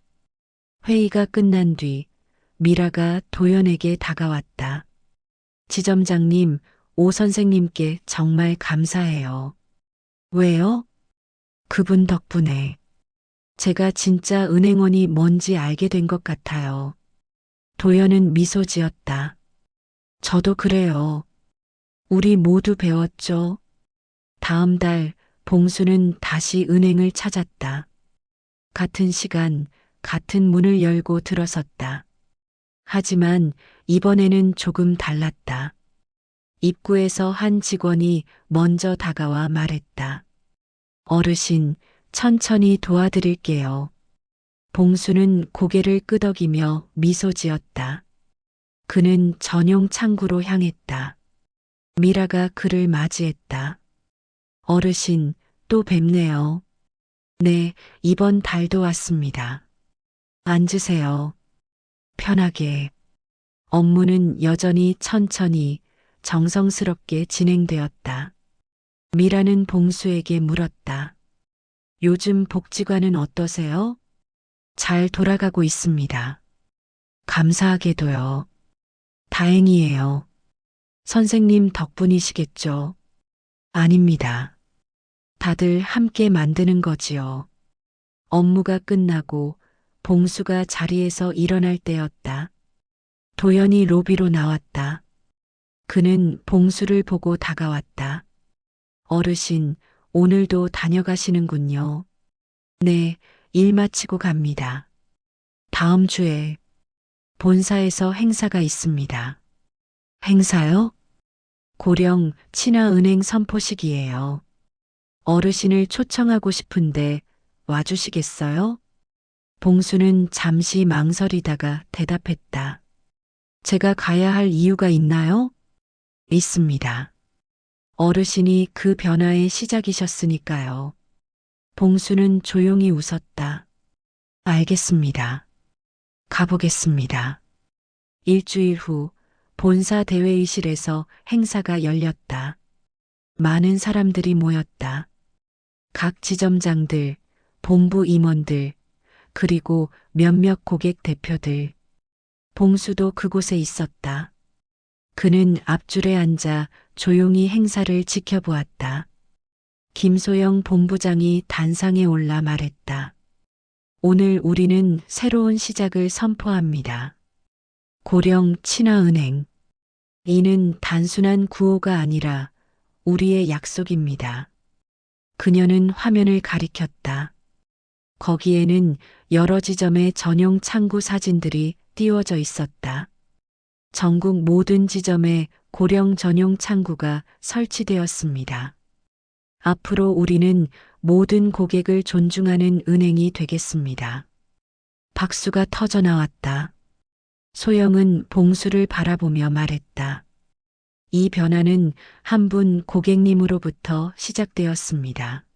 회의가 끝난 뒤 미라가 도연에게 다가왔다. 지점장님, 오 선생님께 정말 감사해요. 왜요? 그분 덕분에 제가 진짜 은행원이 뭔지 알게 된 것 같아요. 도연은 미소 지었다. 저도 그래요. 우리 모두 배웠죠? 다음 달 봉수는 다시 은행을 찾았다. 같은 시간, 같은 문을 열고 들어섰다. 하지만 이번에는 조금 달랐다. 입구에서 한 직원이 먼저 다가와 말했다. 어르신, 천천히 도와드릴게요. 봉수는 고개를 끄덕이며 미소 지었다. 그는 전용 창구로 향했다. 미라가 그를 맞이했다. 어르신, 또 뵙네요. 네, 이번 달도 왔습니다. 앉으세요. 편하게. 업무는 여전히 천천히, 정성스럽게 진행되었다. 미라는 봉수에게 물었다. 요즘 복지관은 어떠세요? 잘 돌아가고 있습니다. 감사하게도요. 다행이에요. 선생님 덕분이시겠죠? 아닙니다. 다들 함께 만드는 거지요. 업무가 끝나고 봉수가 자리에서 일어날 때였다. 도연이 로비로 나왔다. 그는 봉수를 보고 다가왔다. 어르신, 오늘도 다녀가시는군요. 네, 일 마치고 갑니다. 다음 주에 본사에서 행사가 있습니다. 행사요? 고령 친화은행 선포식이에요. 어르신을 초청하고 싶은데 와주시겠어요? 봉수는 잠시 망설이다가 대답했다. 제가 가야 할 이유가 있나요? 있습니다. 어르신이 그 변화의 시작이셨으니까요. 봉수는 조용히 웃었다. 알겠습니다. 가보겠습니다. 일주일 후 본사 대회의실에서 행사가 열렸다. 많은 사람들이 모였다. 각 지점장들, 본부 임원들, 그리고 몇몇 고객 대표들. 봉수도 그곳에 있었다. 그는 앞줄에 앉아 조용히 행사를 지켜보았다. 김소영 본부장이 단상에 올라 말했다. 오늘 우리는 새로운 시작을 선포합니다. 고령 친화은행. 이는 단순한 구호가 아니라 우리의 약속입니다. 그녀는 화면을 가리켰다. 거기에는 여러 지점의 전용 창구 사진들이 띄워져 있었다. 전국 모든 지점에 고령 전용 창구가 설치되었습니다. 앞으로 우리는 모든 고객을 존중하는 은행이 되겠습니다. 박수가 터져 나왔다. 소영은 봉수를 바라보며 말했다. 이 변화는 한 분 고객님으로부터 시작되었습니다.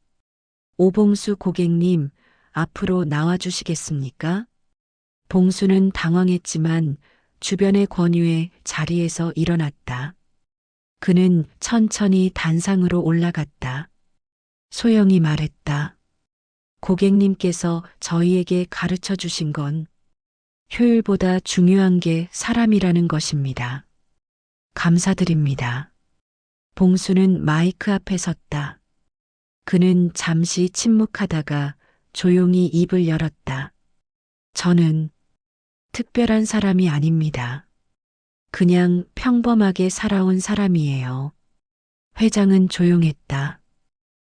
오봉수 고객님, 앞으로 나와주시겠습니까? 봉수는 당황했지만 주변의 권유에 자리에서 일어났다. 그는 천천히 단상으로 올라갔다. 소영이 말했다. 고객님께서 저희에게 가르쳐 주신 건 효율보다 중요한 게 사람이라는 것입니다. 감사드립니다. 봉수는 마이크 앞에 섰다. 그는 잠시 침묵하다가 조용히 입을 열었다. 저는 특별한 사람이 아닙니다. 그냥 평범하게 살아온 사람이에요. 회장은 조용했다.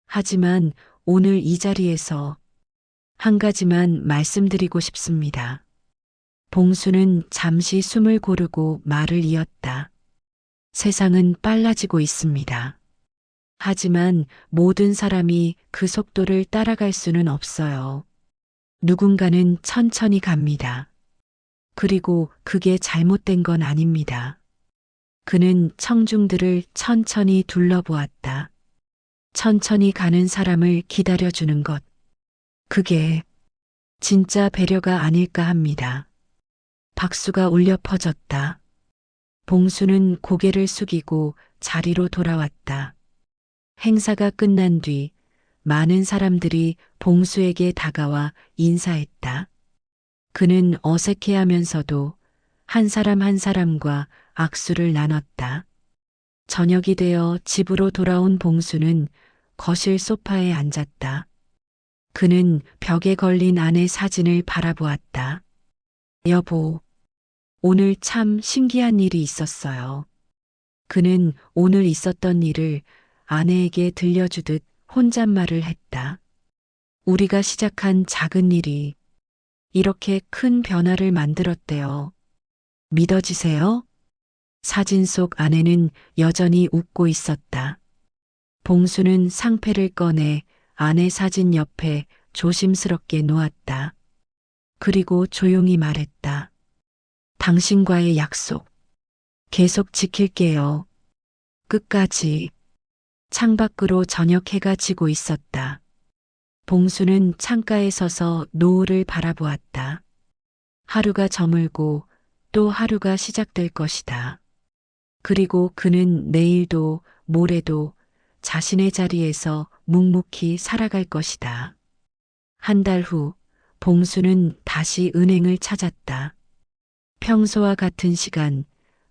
하지만 오늘 이 자리에서 한 가지만 말씀드리고 싶습니다. 봉수는 잠시 숨을 고르고 말을 이었다. 세상은 빨라지고 있습니다. 하지만 모든 사람이 그 속도를 따라갈 수는 없어요. 누군가는 천천히 갑니다. 그리고 그게 잘못된 건 아닙니다. 그는 청중들을 천천히 둘러보았다. 천천히 가는 사람을 기다려주는 것. 그게 진짜 배려가 아닐까 합니다. 박수가 울려 퍼졌다. 봉수는 고개를 숙이고 자리로 돌아왔다. 행사가 끝난 뒤 많은 사람들이 봉수에게 다가와 인사했다. 그는 어색해하면서도 한 사람 한 사람과 악수를 나눴다. 저녁이 되어 집으로 돌아온 봉수는 거실 소파에 앉았다. 그는 벽에 걸린 아내 사진을 바라보았다. 여보, 오늘 참 신기한 일이 있었어요. 그는 오늘 있었던 일을 아내에게 들려주듯 혼잣말을 했다. 우리가 시작한 작은 일이 이렇게 큰 변화를 만들었대요. 믿어지세요? 사진 속 아내는 여전히 웃고 있었다. 봉수는 상패를 꺼내 아내 사진 옆에 조심스럽게 놓았다. 그리고 조용히 말했다. 당신과의 약속 계속 지킬게요. 끝까지. 창밖으로 저녁 해가 지고 있었다. 봉수는 창가에 서서 노을을 바라보았다. 하루가 저물고 또 하루가 시작될 것이다. 그리고 그는 내일도 모레도 자신의 자리에서 묵묵히 살아갈 것이다. 한 달 후, 봉수는 다시 은행을 찾았다. 평소와 같은 시간,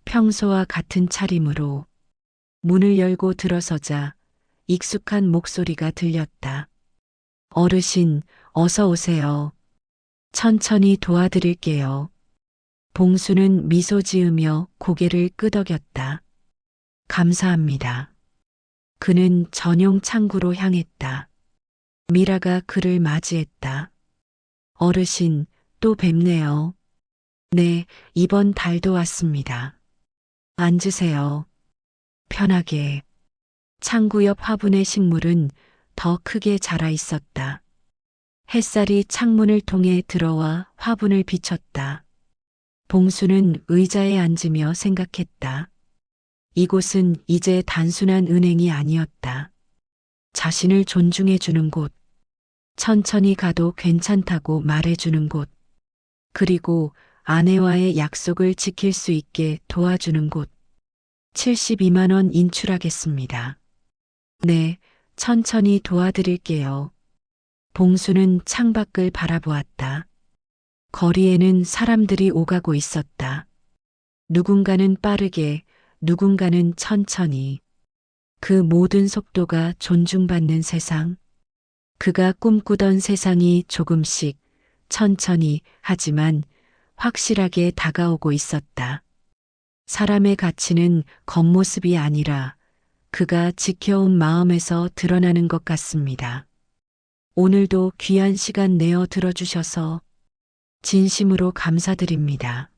평소와 같은 차림으로 문을 열고 들어서자 익숙한 목소리가 들렸다. 어르신, 어서 오세요. 천천히 도와드릴게요. 봉수는 미소 지으며 고개를 끄덕였다. 감사합니다. 그는 전용 창구로 향했다. 미라가 그를 맞이했다. 어르신, 또 뵙네요. 네, 이번 달도 왔습니다. 앉으세요. 편하게. 창구 옆 화분의 식물은 더 크게 자라 있었다. 햇살이 창문을 통해 들어와 화분을 비췄다. 봉수는 의자에 앉으며 생각했다. 이곳은 이제 단순한 은행이 아니었다. 자신을 존중해주는 곳, 천천히 가도 괜찮다고 말해주는 곳, 그리고 아내와의 약속을 지킬 수 있게 도와주는 곳. 72만 원 인출하겠습니다. 네, 천천히 도와드릴게요. 봉수는 창밖을 바라보았다. 거리에는 사람들이 오가고 있었다. 누군가는 빠르게, 누군가는 천천히. 그 모든 속도가 존중받는 세상. 그가 꿈꾸던 세상이 조금씩, 천천히, 하지만 확실하게 다가오고 있었다. 사람의 가치는 겉모습이 아니라 그가 지켜온 마음에서 드러나는 것 같습니다. 오늘도 귀한 시간 내어 들어주셔서 진심으로 감사드립니다.